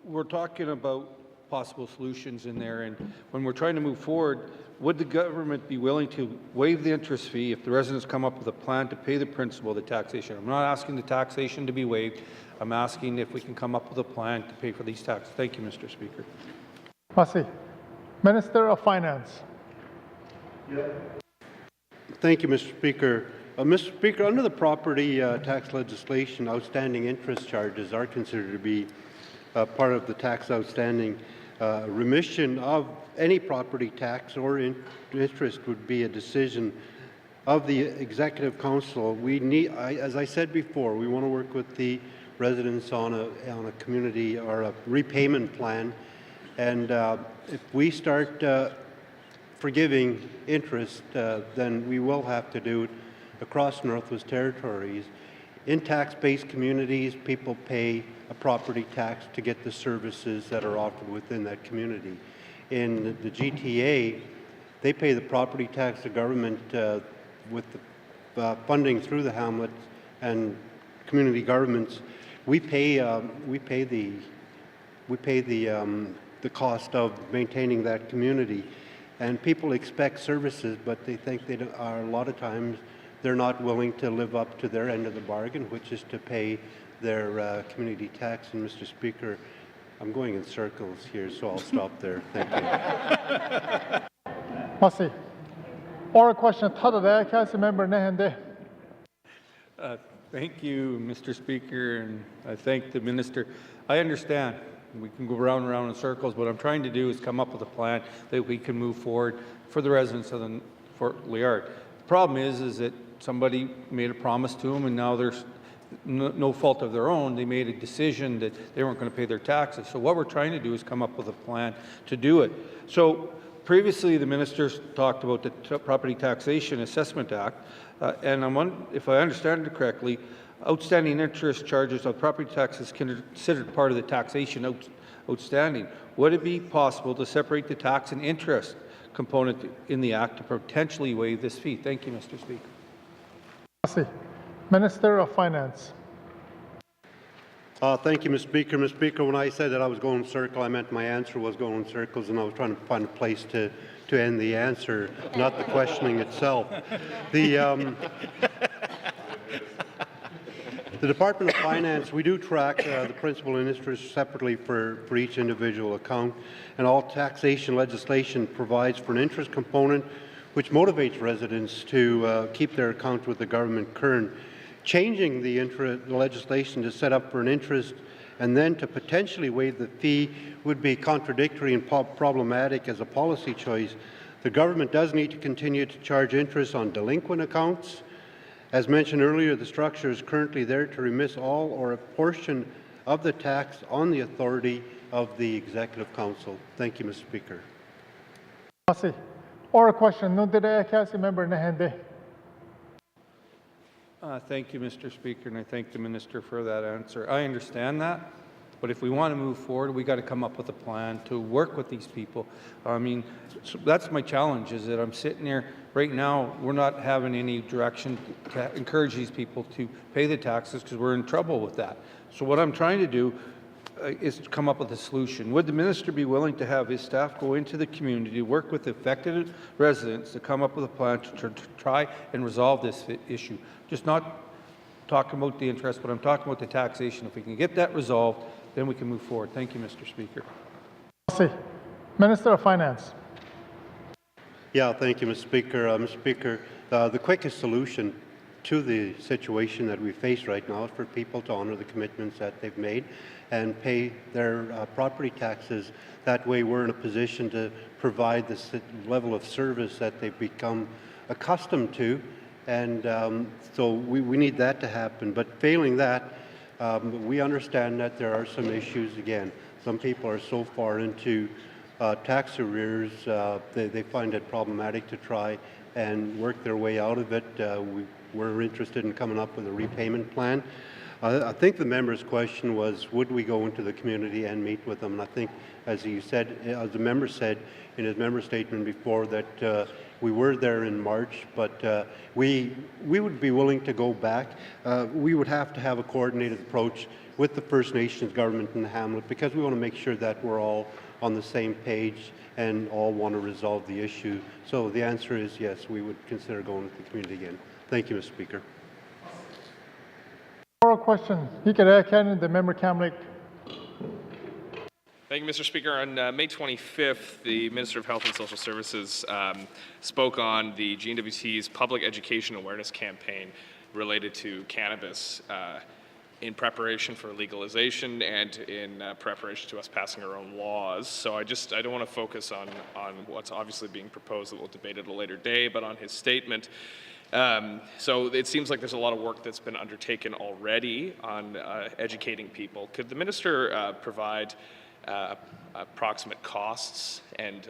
we're talking about possible solutions in there, and when we're trying to move forward, would the government be willing to waive the interest fee if the residents come up with a plan to pay the principal of the taxation? I'm not asking the taxation to be waived. I'm asking if we can come up with a plan to pay for these taxes. Thank you, Mr. Speaker. Masi. Minister of Finance. Thank you, Mr. Speaker. Mr. Speaker, under the property tax legislation, outstanding interest charges are considered to be part of the tax outstanding. Remission of any property tax or interest would be a decision of the Executive Council. We need, as I said before, we want to work with the residents on a community or a repayment plan. And if we start forgiving interest, then we will have to do it across Northwest Territories. In tax-based communities, people pay a property tax to get the services that are offered within that community. In the GTA, they pay the property tax to government with the funding through the hamlets and community governments. We pay the cost of maintaining that community, and people expect services, but they think they are a lot of times they're not willing to live up to their end of the bargain, which is to pay their community tax. And Mr. Speaker, I'm going in circles here, so I'll stop there. Thank you. Masi. Oral question, Tadade, Cassie member Nehende. Thank you, Mr. Speaker, and I thank the minister. I understand we can go round and round in circles. What I'm trying to do is come up with a plan that we can move forward for the residents of the Fort Liard. The problem is that somebody made a promise to them, and now there's no fault of their own. They made a decision that they weren't going to pay their taxes. So what we're trying to do is come up with a plan to do it. So previously, the ministers talked about the Property Taxation Assessment Act, and if I understand it correctly, outstanding interest charges of property taxes considered part of the taxation outstanding. Would it be possible to separate the tax and interest component in the Act to potentially waive this fee? Thank you, Mr. Speaker. Minister of Finance. Thank you, Mr. Speaker. Mr. Speaker, when I said that I was going in circles, I meant my answer was going in circles, and I was trying to find a place to end the answer, not the questioning itself. The Department of Finance, we do track the principal and interest separately for each individual account, and all taxation legislation provides for an interest component which motivates residents to keep their account with the government current. Changing the legislation to set up for an interest and then to potentially waive the fee would be contradictory and problematic as a policy choice. The government does need to continue to charge interest on delinquent accounts. As mentioned earlier, the structure is currently there to remiss all or a portion of the tax on the authority of the Executive Council. Thank you, Mr. Speaker. Oral question, Nundere, Cassie member Nehende. Thank you, Mr. Speaker, and I thank the minister for that answer. I understand that, but if we want to move forward, we got to come up with a plan to work with these people. I mean, so that's my challenge, is that I'm sitting here right now, we're not having any direction to encourage these people to pay the taxes because we're in trouble with that. So what I'm trying to do is to come up with a solution. Would the minister be willing to have his staff go into the community, work with affected residents to come up with a plan to try and resolve this issue? Just not talking about the interest, but I'm talking about the taxation. If we can get that resolved, then we can move forward. Thank you, Mr. Speaker. Minister of Finance. Yeah, thank you, Mr. Speaker. Mr. Speaker, the quickest solution to the situation that we face right now is for people to honor the commitments that they've made and pay their property taxes. That way we're in a position to provide this level of service that they've become accustomed to. And so we need that to happen. But failing that, We understand that there are some issues. Again, some people are so far into tax arrears, they find it problematic to try and work their way out of it. We're interested in coming up with a repayment plan. I think the member's question was, would we go into the community and meet with them? And I think, as he said, as the member said in his member statement before, that we were there in March, but we would be willing to go back. We would have to have a coordinated approach with the First Nations government in the hamlet, because we want to make sure that we're all on the same page and all want to resolve the issue. So the answer is yes, we would consider going to the community again. Thank you, Mr. Speaker. Oral question. The member Kamlik. Thank you, Mr. Speaker. On May 25th, the Minister of Health and Social Services spoke on the GNWT's public education awareness campaign related to cannabis in preparation for legalization and in preparation to us passing our own laws. So I don't want to focus on what's obviously being proposed that we'll debate at a later day, but on his statement. So it seems like there's a lot of work that's been undertaken already on educating people. Could the minister provide approximate costs and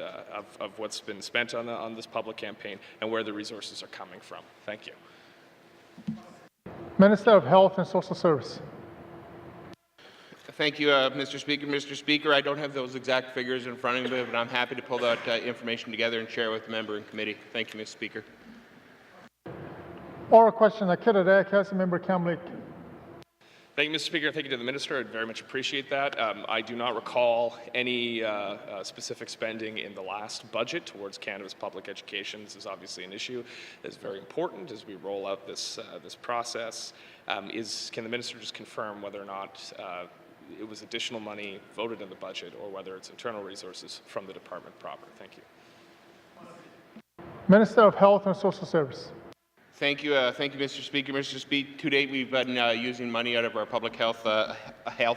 of what's been spent on this public campaign and where the resources are coming from? Thank you. Minister of Health and Social Service. Thank you, Mr. Speaker. Mr. Speaker, I don't have those exact figures in front of me, but I'm happy to pull that information together and share with the member and committee. Thank you, Mr. Speaker. Oral question. Member Kamlik. Thank you, Mr. Speaker. Thank you to the minister. I'd very much appreciate that. I do not recall any specific spending in the last budget towards cannabis public education. This is obviously an issue that's very important as we roll out this process. Can the minister just confirm whether or not it was additional money voted in the budget or whether it's internal resources from the department proper? Thank you. Minister of Health and Social Service. Thank you, Mr. Speaker. Mr. Speaker, to date we've been using money out of our public health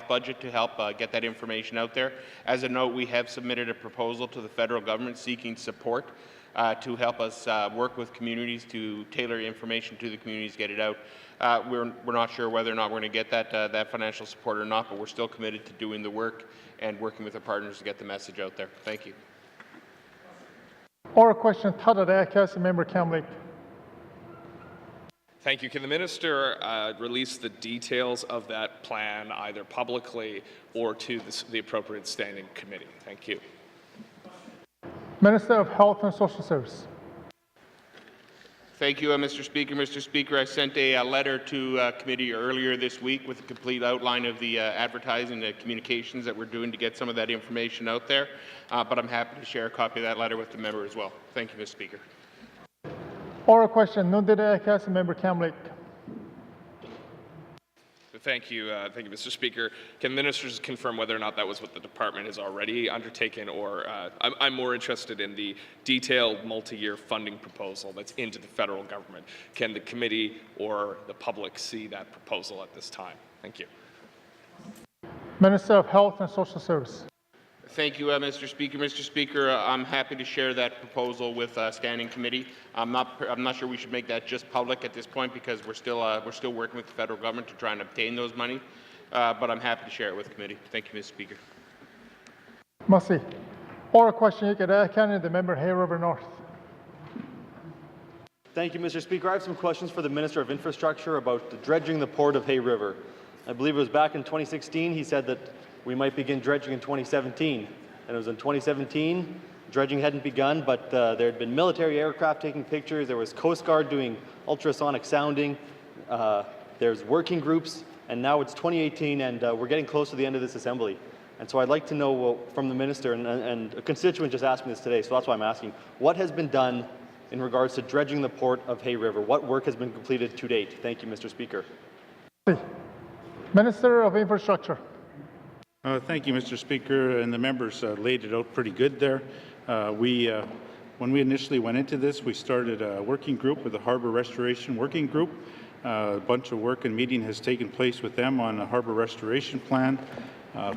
budget to help get that information out there. As a note, we have submitted a proposal to the federal government seeking support to help us work with communities to tailor information to the communities, get it out. We're not sure whether or not we're going to get that financial support or not, but we're still committed to doing the work and working with our partners to get the message out there. Thank you. Oral question. Member Kamlik. Thank you. Can the minister release the details of that plan either publicly or to the appropriate standing committee? Thank you. Minister of Health and Social Service. Thank you, Mr. Speaker. Mr. Speaker, I sent a letter to committee earlier this week with a complete outline of the advertising and communications that we're doing to get some of that information out there, but I'm happy to share a copy of that letter with the member as well. Thank you, Mr. Speaker. Oral question. Member Kamlik. Thank you, Mr. Speaker. Can ministers confirm whether or not that was what the department has already undertaken, or I'm more interested in the detailed multi-year funding proposal that's into the federal government. Can the committee or the public see that proposal at this time? Thank you. Minister of Health and Social Service. Thank you, Mr. Speaker. Mr. Speaker, I'm happy to share that proposal with standing committee. I'm not sure we should make that just public at this point because we're still working with the federal government to try and obtain those money. But I'm happy to share it with committee. Thank you, Mr. Speaker. Merci. Oral question. The member Hay River North. Thank you, Mr. Speaker. I have some questions for the Minister of Infrastructure about dredging the port of Hay River. I believe it was back in 2016 he said that we might begin dredging in 2017. And it was in 2017, dredging hadn't begun, but there had been military aircraft taking pictures, there was Coast Guard doing ultrasonic sounding, there's working groups, and now it's 2018 and we're getting close to the end of this assembly. And so I'd like to know from the Minister, and a constituent just asked me this today, so that's why I'm asking, what has been done in regards to dredging the port of Hay River? What work has been completed to date? Thank you, Mr. Speaker. Minister of Infrastructure. Thank you, Mr. Speaker, and the members laid it out pretty good there. When we initially went into this, we started a working group with the Harbour Restoration Working Group. A bunch of work and meeting has taken place with them on a harbour restoration plan.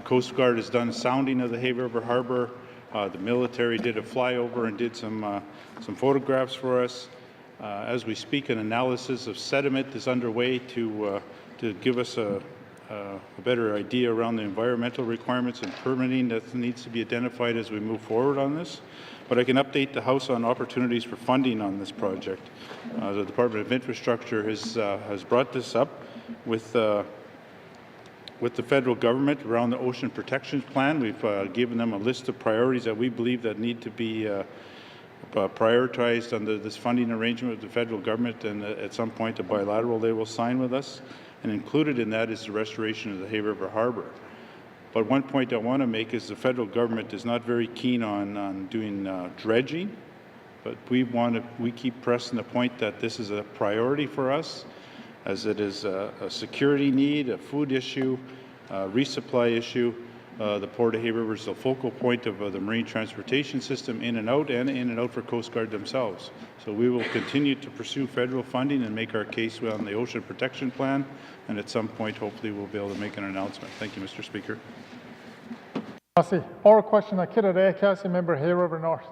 Coast Guard has done sounding of the Hay River Harbour. The military did a flyover and did some photographs for us. As we speak, an analysis of sediment is underway to give us a a better idea around the environmental requirements and permitting that needs to be identified as we move forward on this. But I can update the House on opportunities for funding on this project. The Department of Infrastructure has brought this up with the federal government around the Ocean Protection Plan. We've given them a list of priorities that we believe that need to be prioritized under this funding arrangement with the federal government, and at some point a bilateral they will sign with us. And included in that is the restoration of the Hay River Harbor. But one point I want to make is the federal government is not very keen on doing dredging, but we keep pressing the point that this is a priority for us, as it is a security need, a food issue, a resupply issue. The Port of Hay River is the focal point of the marine transportation system in and out for Coast Guard themselves. So we will continue to pursue federal funding and make our case on the Ocean Protection Plan, and at some point hopefully we'll be able to make an announcement. Thank you, Mr. Speaker. Oral question, Akira Cassie, member Hay River North.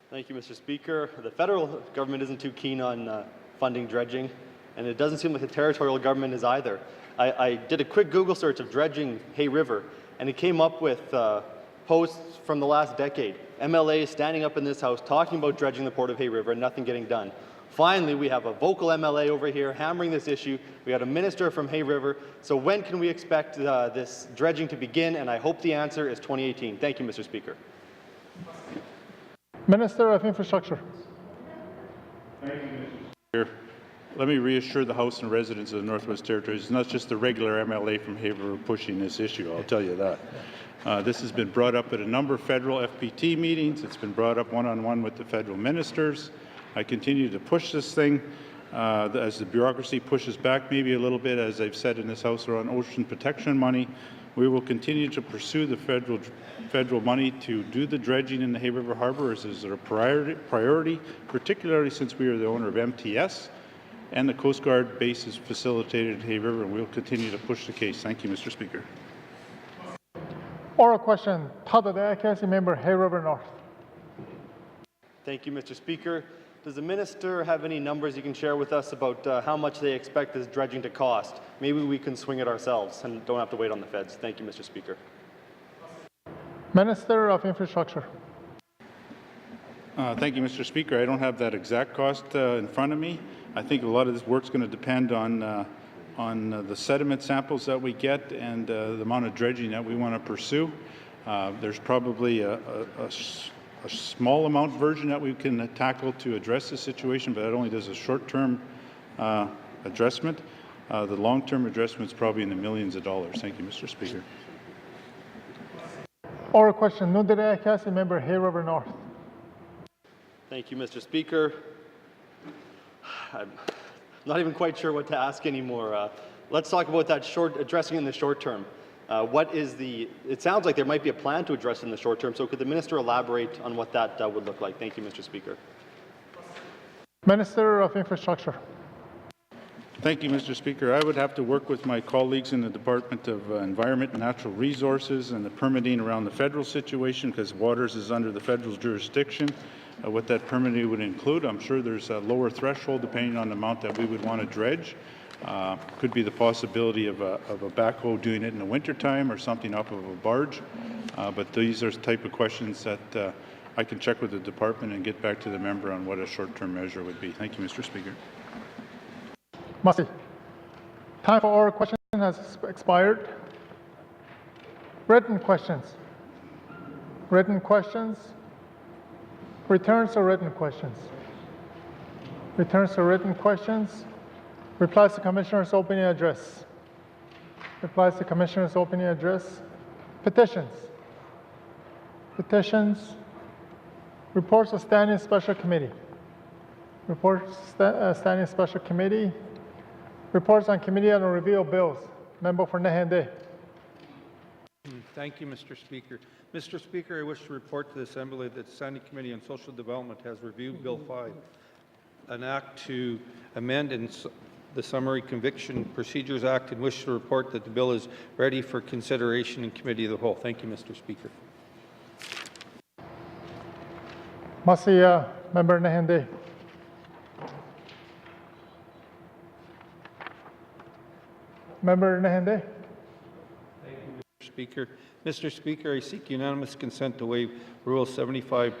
Thank you, Mr. Speaker. The federal government isn't too keen on funding dredging, and it doesn't seem like the territorial government is either. I did a quick Google search of dredging Hay River, and it came up with posts from the last decade. MLA standing up in this House talking about dredging the Port of Hay River and nothing getting done. Finally, we have a vocal MLA over here hammering this issue. We got a minister from Hay River. So when can we expect this dredging to begin? And I hope the answer is 2018. Thank you, Mr. Speaker. Minister of Infrastructure. Thank you, Mr. Speaker. Let me reassure the House and residents of the Northwest Territories, it's not just the regular MLA from Hay River pushing this issue, I'll tell you that. This has been brought up at a number of federal FPT meetings. It's been brought up one-on-one with the federal ministers. I continue to push this thing as the bureaucracy pushes back maybe a little bit, as I've said in this House, around ocean protection money. We will continue to pursue the federal money to do the dredging in the Hay River Harbor as a priority, particularly since we are the owner of MTS. And the Coast Guard base is facilitated at Hay River, and we'll continue to push the case. Thank you, Mr. Speaker. Oral question, Tada Cassie, member Hay River North. Thank you, Mr. Speaker. Does the minister have any numbers you can share with us about how much they expect this dredging to cost? Maybe we can swing it ourselves and don't have to wait on the feds. Thank you, Mr. Speaker. Minister of Infrastructure. Thank you, Mr. Speaker. I don't have that exact cost in front of me. I think a lot of this work is going to depend on the sediment samples that we get and the amount of dredging that we want to pursue. There's probably a small amount version that we can tackle to address the situation, but that only does a short-term addressment. The long-term addressment is probably in the millions of dollars. Thank you, Mr. Speaker. Oral question, Nundere Cassie, member Hay River North. Thank you, Mr. Speaker. I'm not even quite sure what to ask anymore. Let's talk about that addressing in the short term. It sounds like there might be a plan to address in the short term, so could the minister elaborate on what that would look like? Thank you, Mr. Speaker. Minister of Infrastructure. Thank you, Mr. Speaker. I would have to work with my colleagues in the Department of Environment and Natural Resources and the permitting around the federal situation, because waters is under the federal jurisdiction. What that permitting would include, I'm sure there's a lower threshold depending on the amount that we would want to dredge. Could be the possibility of a backhoe doing it in the wintertime or something off of a barge. But these are the type of questions that I can check with the department and get back to the member on what a short-term measure would be. Thank you, Mr. Speaker. Mussey. Time for oral question has expired. Written questions. Written questions. Returns to written questions. Returns to written questions. Replies to Commissioner's opening address. Replies to Commissioner's opening address. Petitions. Petitions. Reports of Standing Special Committee. Reports Standing Special Committee. Reports on Committee on the Review of Bills. Member for Nehende. Thank you, Mr. Speaker. Mr. Speaker, I wish to report to the Assembly that the Standing Committee on Social Development has reviewed Bill 5, an act to amend the Summary Conviction Procedures Act, and wish to report that the bill is ready for consideration in Committee of the Whole. Thank you, Mr. Speaker. Mussey, Member Nehende. Member Nehende. Speaker. Mr. Speaker, I seek unanimous consent to waive Rule 75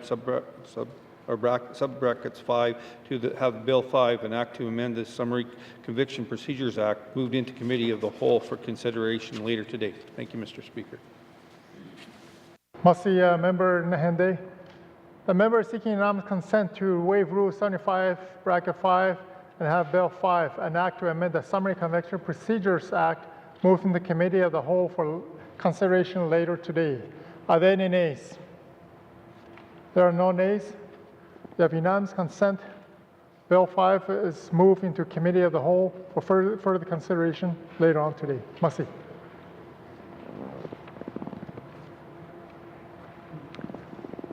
subbrackets 5 to have Bill 5, an act to amend the Summary Conviction Procedures Act, moved into Committee of the Whole for consideration later today. Thank you, Mr. Speaker. Must the member Nahende. The member is seeking unanimous consent to waive Rule 75, bracket 5, and have Bill 5, an act to amend the Summary Conviction Procedures Act, moved in the Committee of the Whole for consideration later today. Are there any nays? There are no nays. You have unanimous consent. Bill 5 is moved into Committee of the Whole for further consideration later on today. Masi.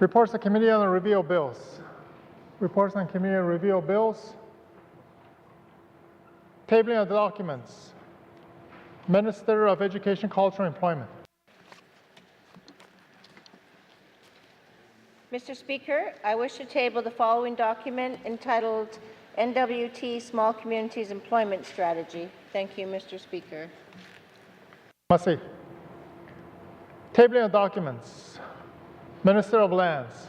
Reports of Committee on the Review of Bills. Reports on Committee on Review of Bills. Tabling of the documents. Minister of Education, Culture, and Employment. Mr. Speaker, I wish to table the following document entitled NWT Small Communities Employment Strategy. Thank you, Mr. Speaker. Masi. Tabling of documents. Minister of Lands.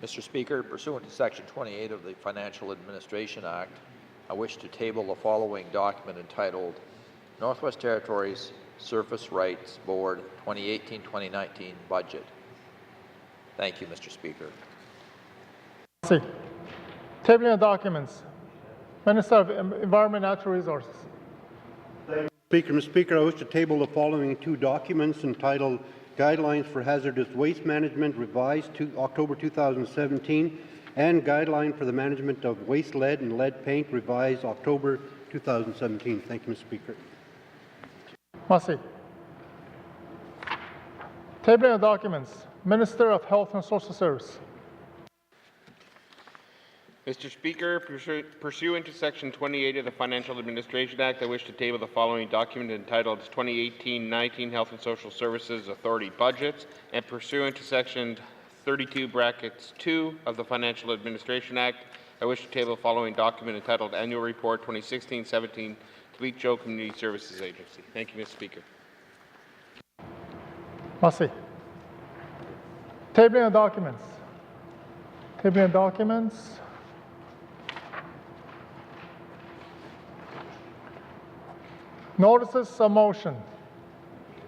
Mr. Speaker, pursuant to Section 28 of the Financial Administration Act, I wish to table the following document entitled Northwest Territories Surface Rights Board 2018-2019 Budget. Thank you, Mr. Speaker. Masi. Tabling of documents. Minister of Environment and Natural Resources. Speaker, Mr. Speaker, I wish to table the following two documents entitled Guidelines for Hazardous Waste Management revised to October 2017 and Guideline for the Management of Waste Lead and Lead Paint revised October 2017. Thank you, Mr. Speaker. Masi. Tabling of documents. Minister of Health and Social Service. Mr. Speaker, pursuant to Section 28 of the Financial Administration Act, I wish to table the following document entitled 2018-19 Health and Social Services Authority Budgets, and pursuant to Section 32 brackets 2 of the Financial Administration Act, I wish to table the following document entitled Annual Report 2016-17 to Leak Joe Community Services Agency. Thank you, Mr. Speaker. Masi. Tabling of documents. Tabling of documents. Notices of motion.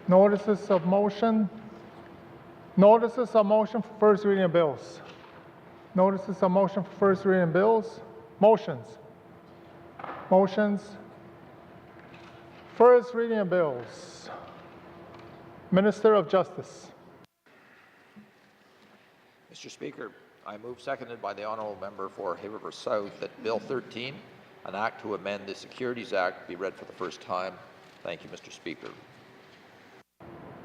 Notices of motion. Notices of motion for first reading of bills. Notices of motion for first reading of bills. Motions. Motions. First reading of bills. Minister of Justice. Mr. Speaker, I move, seconded by the Honourable Member for Hay River South, that Bill 13, an act to amend the Securities Act, be read for the first time. Thank you, Mr. Speaker.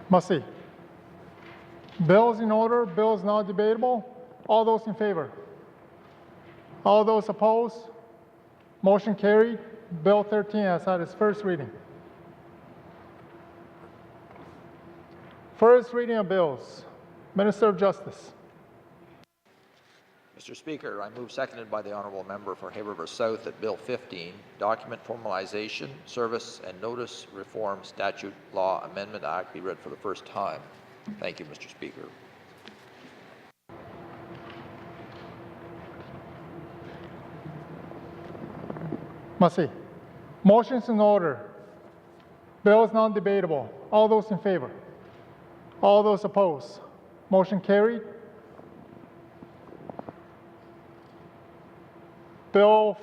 Masi. Bill is in order. Bill is now debatable. All those in favor? All those opposed? Motion carried. Bill 13 has had its first reading. First reading of bills. Minister of Justice. Mr. Speaker, I move, seconded by the Honourable Member for Hay River South, that Bill 15, Document Formalization, Service and Notice Reform Statute Law Amendment Act, be read for the first time. Thank you, Mr. Speaker. Masi. Motion's in order. Bill is non-debatable. All those in favor? All those opposed? Motion carried. Bill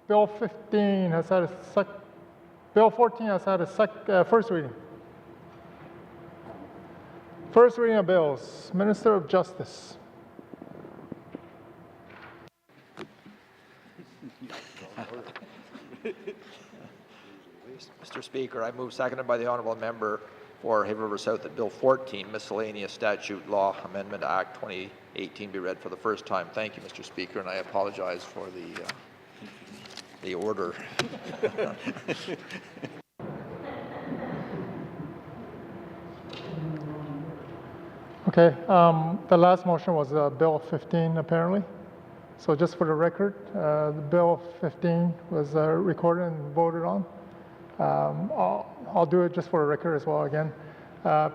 15 has had a Bill 14 has had a first reading. First reading of bills. Minister of Justice. Mr. Speaker, I move, seconded by the Honourable Member for Hay River South, that Bill 14, Miscellaneous Statute Law Amendment Act 2018, be read for the first time. Thank you, Mr. Speaker, and I apologize for the order. Okay, the last motion was Bill 15, apparently. So just for the record, Bill 15 was recorded and voted on. I'll do it just for the record as well again.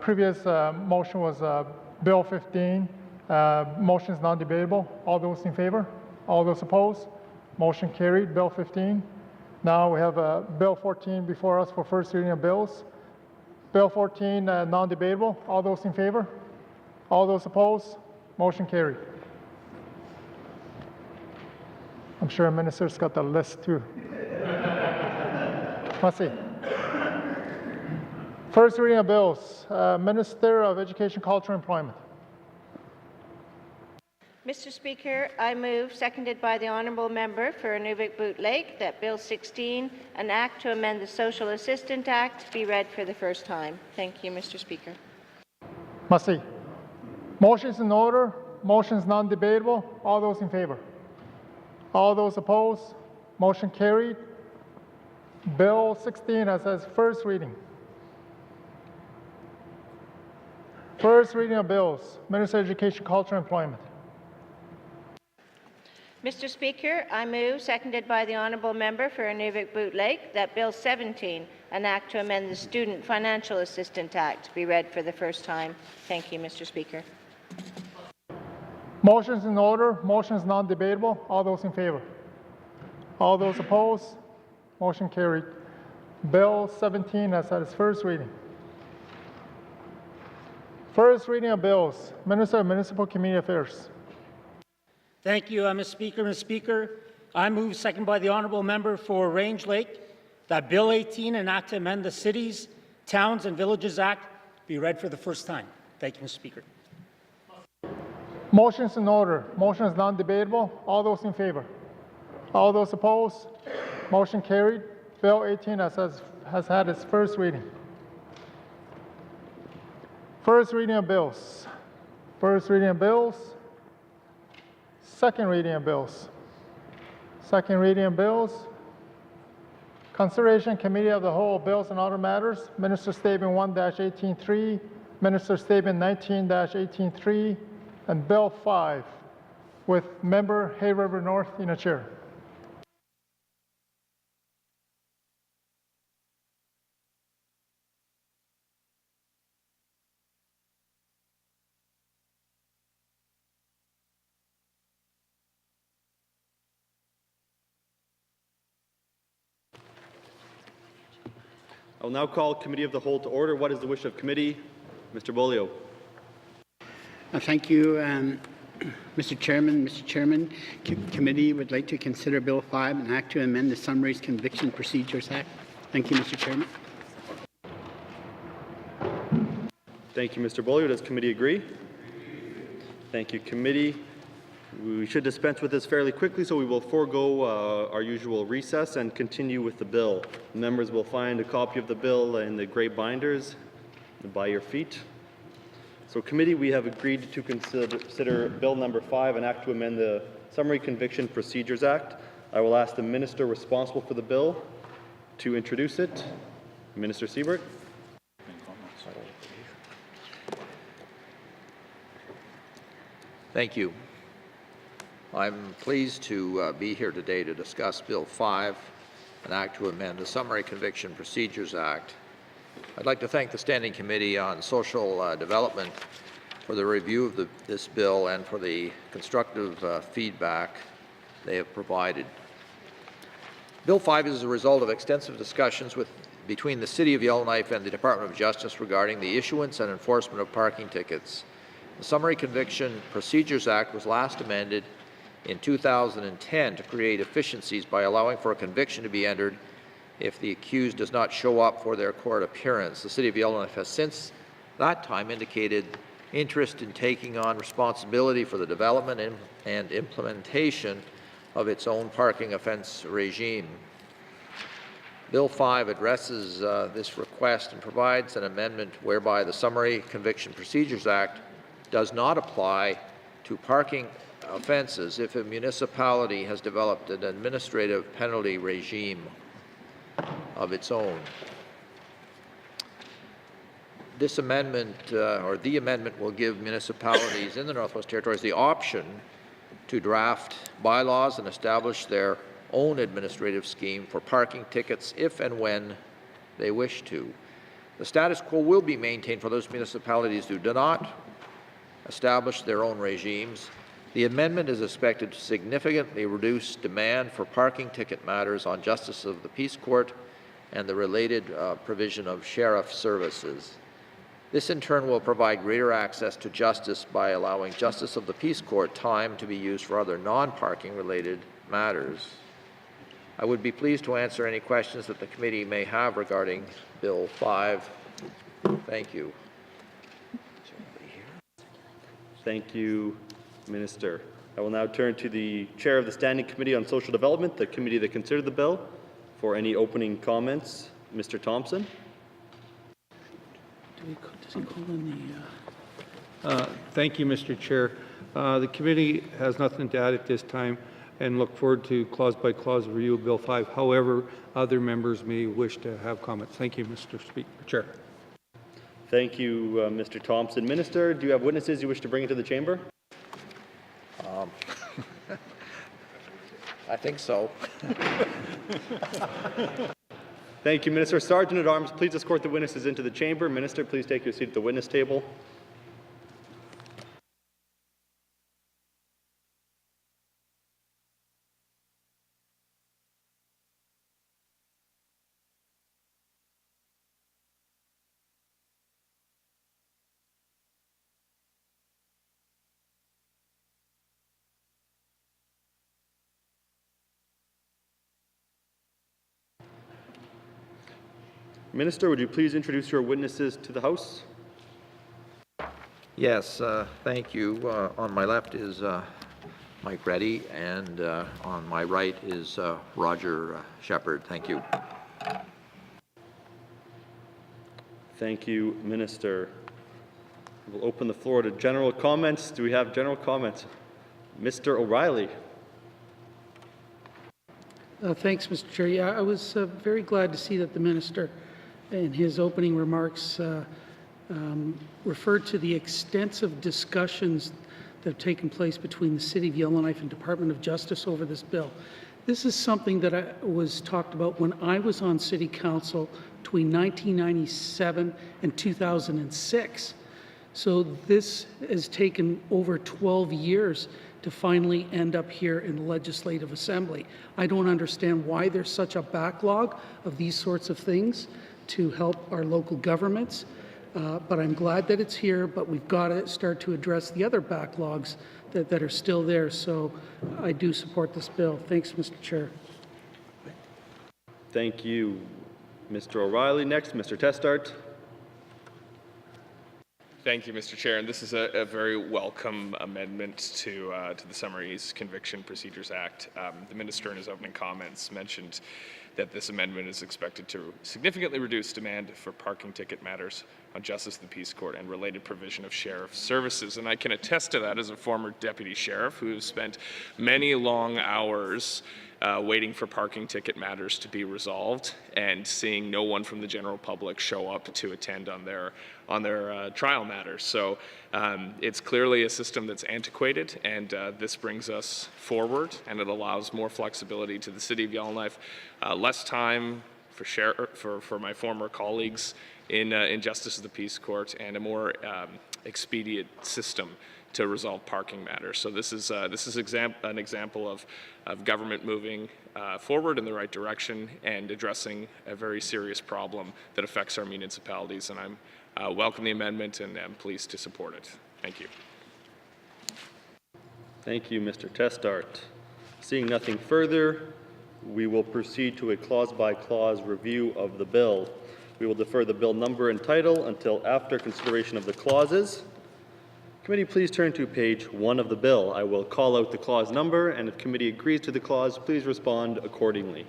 Previous motion was Bill 15. Motion is non-debatable. All those in favor? All those opposed? Motion carried. Bill 15. Now we have Bill 14 before us for first reading of bills. Bill 14, non-debatable. All those in favor? All those opposed? Motion carried. I'm sure a minister's got the list too. Let's see. First reading of bills. Minister of Education, Culture, and Employment. Mr. Speaker, I move, seconded by the honourable member for Inuvik-Boot Lake, that Bill 16, an act to amend the Social Assistant Act, be read for the first time. Thank you, Mr. Speaker. Masi. Motion is in order. Motion is non-debatable. All those in favor? All those opposed? Motion carried. Bill 16 as first reading. First reading of bills. Minister of Education, Culture, and Employment. Mr. Speaker, I move, seconded by the honourable member for Inuvik-Boot Lake, that Bill 17, an act to amend the Student Financial Assistance Act, be read for the first time. Thank you, Mr. Speaker. Motion is in order. Motion is non-debatable. All those in favor? All those opposed? Motion carried. Bill 17 has had its first reading. First reading of bills. Minister of Municipal Community Affairs. Thank you, Mr. Speaker. Mr. Speaker, I move, second by the honourable member for Range Lake, that Bill 18, an act to amend the Cities, Towns and Villages Act, be read for the first time. Thank you, Mr. Speaker. Motion is in order. Motion is non-debatable. All those in favor? All those opposed? Motion carried. Bill 18 has had its first reading. First reading of bills. First reading of bills. Second reading of bills. Second reading of bills. Consideration Committee of the Whole Bills and Other Matters. Minister Statement 1-18.3, Minister Statement 19-18.3, and Bill 5 with Member Hay River North in a chair. I will now call Committee of the Whole to order. What is the wish of committee? Mr. Bolio. Thank you, Mr. Chairman. Mr. Chairman, committee would like to consider Bill 5, an act to amend the Summaries Conviction Procedures Act. Thank you, Mr. Chairman. Thank you, Mr. Bolio. Does committee agree? Thank you, committee. We should dispense with this fairly quickly, so we will forego our usual recess and continue with the bill. Members will find a copy of the bill in the gray binders by your feet. So committee, we have agreed to consider Bill number 5, an act to amend the Summary Conviction Procedures Act. I will ask the minister responsible for the bill to introduce it. Minister Siebert. Thank you. I'm pleased to be here today to discuss Bill 5, an act to amend the Summary Conviction Procedures Act. I'd like to thank the Standing Committee on Social Development for the review of this bill and for the constructive feedback they have provided. Bill 5 is a result of extensive discussions between the City of Yellowknife and the Department of Justice regarding the issuance and enforcement of parking tickets. The Summary Conviction Procedures Act was last amended in 2010 to create efficiencies by allowing for a conviction to be entered if the accused does not show up for their court appearance. The City of Yellowknife has since that time indicated interest in taking on responsibility for the development and implementation of its own parking offense regime. Bill 5 addresses this request and provides an amendment whereby the Summary Conviction Procedures Act does not apply to parking offenses if a municipality has developed an administrative penalty regime of its own. This amendment, or the amendment, will give municipalities in the Northwest Territories the option to draft bylaws and establish their own administrative scheme for parking tickets if and when they wish to. The status quo will be maintained for those municipalities who do not establish their own regimes. The amendment is expected to significantly reduce demand for parking ticket matters on Justice of the Peace Court and the related provision of sheriff services. This in turn will provide greater access to justice by allowing Justice of the Peace Court time to be used for other non-parking related matters. I would be pleased to answer any questions that the committee may have regarding Bill 5. Thank you. Thank you, Minister. I will now turn to the Chair of the Standing Committee on Social Development, the committee that considered the bill, for any opening comments. Mr. Thompson. Does he call in Thank you, Mr. Chair. The committee has nothing to add at this time and look forward to clause-by-clause review of Bill 5. However, other members may wish to have comments. Thank you, Mr. Chair. Thank you, Mr. Thompson. Minister, do you have witnesses you wish to bring into the chamber? I think so. Thank you, Minister. Sergeant-at-Arms, please escort the witnesses into the chamber. Minister, please take your seat at the witness table. Minister, would you please introduce your witnesses to the House? Yes, thank you. On my left is Mike Reddy, and on my right is Roger Shepard. Thank you. Thank you, Minister. We'll open the floor to general comments. Do we have general comments? Mr. O'Reilly. Thanks, Mr. Chair. Yeah, I was very glad to see that the Minister in his opening remarks referred to the extensive discussions that have taken place between the City of Yellowknife and Department of Justice over this bill. This is something that was talked about when I was on City Council between 1997 and 2006. So this has taken over 12 years to finally end up here in the Legislative Assembly. I don't understand why there's such a backlog of these sorts of things to help our local governments, but I'm glad that it's here, but we've got to start to address the other backlogs that are still there, so I do support this bill. Thanks, Mr. Chair. Thank you, Mr. O'Reilly. Next, Mr. Testart. Thank you, Mr. Chair. And this is a very welcome amendment to the Summaries Conviction Procedures Act. The Minister in his opening comments mentioned that this amendment is expected to significantly reduce demand for parking ticket matters on Justice of the Peace Court and related provision of sheriff services. And I can attest to that as a former deputy sheriff who has spent many long hours waiting for parking ticket matters to be resolved and seeing no one from the general public show up to attend on their trial matters. So it's clearly a system that's antiquated, and this brings us forward, and it allows more flexibility to the City of Yellowknife, less time for my former colleagues in Justice of the Peace Court, and a more expedient system to resolve parking matters. So this is an example of government moving forward in the right direction and addressing a very serious problem that affects our municipalities. And I'm welcome the amendment, and I'm pleased to support it. Thank you. Thank you, Mr. Testart. Seeing nothing further, we will proceed to a clause-by-clause review of the bill. We will defer the bill number and title until after consideration of the clauses. Committee, please turn to page 1 of the bill. I will call out the clause number, and if committee agrees to the clause, please respond accordingly.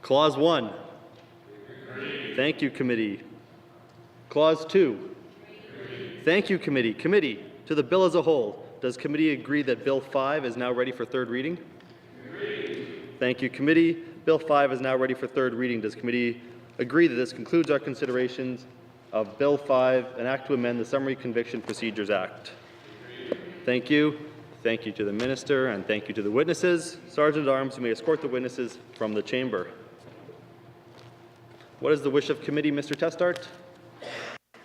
Clause 1. Agreed. Thank you, committee. Clause 2. Agreed. Thank you, committee. Committee, to the bill as a whole, does committee agree that Bill 5 is now ready for third reading? Agreed. Thank you, committee. Bill 5 is now ready for third reading. Does committee agree that this concludes our considerations of Bill 5, an act to amend the Summary Conviction Procedures Act? Thank you. Thank you to the Minister, and thank you to the witnesses. Sergeant-at-Arms, you may escort the witnesses from the chamber. What is the wish of committee, Mr. Testart?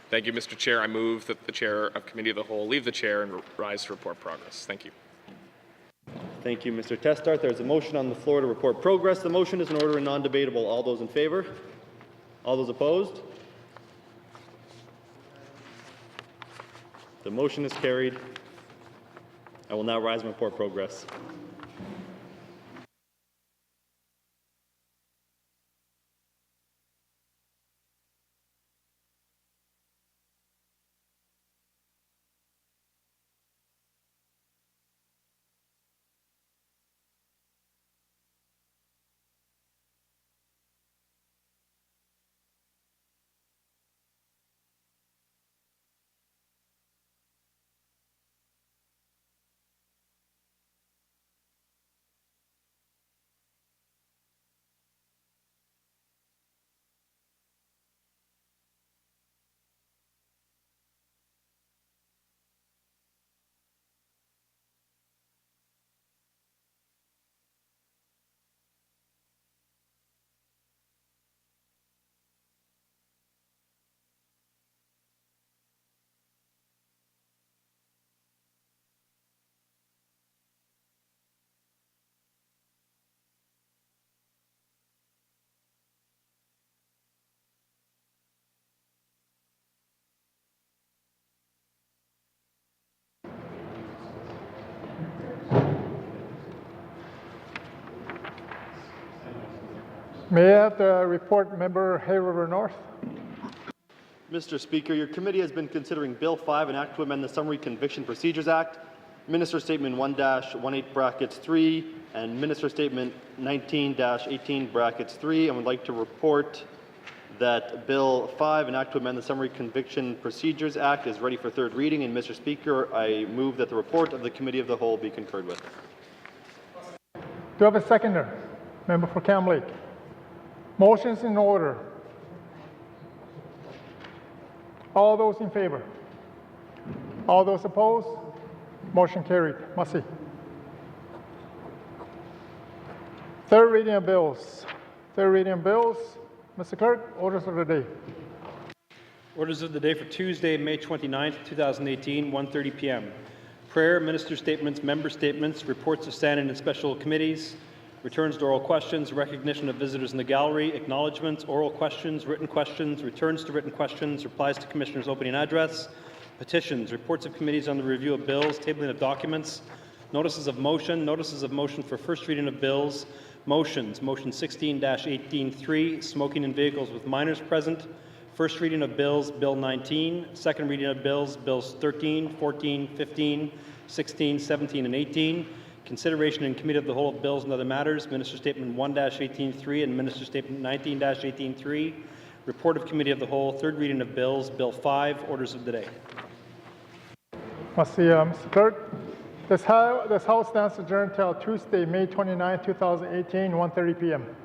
Thank you, Mr. Chair. I move that the Chair of Committee of the Whole leave the chair and rise to report progress. Thank you. Thank you, Mr. Testart. There's a motion on the floor to report progress. The motion is in order and non-debatable. All those in favor? All those opposed? The motion is carried. I will now rise and report progress. May I have the report, Member Hay River North? Mr. Speaker, your committee has been considering Bill 5, an act to amend the Summary Conviction Procedures Act, Minister Statement 1-18 brackets 3, and Minister Statement 19-18 brackets 3, and would like to report that Bill 5, an act to amend the Summary Conviction Procedures Act, is ready for third reading. And Mr. Speaker, I move that the report of the Committee of the Whole be concurred with. Do I have a seconder? Member for Cam Lake. Motion's in order. All those in favor? All those opposed? Motion carried. Massey. Third reading of bills. Third reading of bills. Mr. Clerk, orders of the day. Orders of the day for Tuesday, May 29th, 2018, 1:30 p.m. Prayer, minister statements, member statements, reports of standing and special committees, returns to oral questions, recognition of visitors in the gallery, acknowledgements, oral questions, returns to written questions, replies to commissioner's opening address, petitions, reports of committees on the review of bills, tabling of documents, notices of motion for first reading of bills, motions, motion 16-18-3, smoking in vehicles with minors present, first reading of bills, Bill 19, second reading of bills, Bills 13, 14, 15, 16, 17, and 18, consideration in committee of the whole of bills and other matters, Minister Statement 1-18-3 and Minister Statement 19-18-3, report of committee of the whole, third reading of bills, Bill 5, orders of the day. Mr. Clerk, this House stands adjourned until Tuesday, May 29, 2018, 1:30 p.m.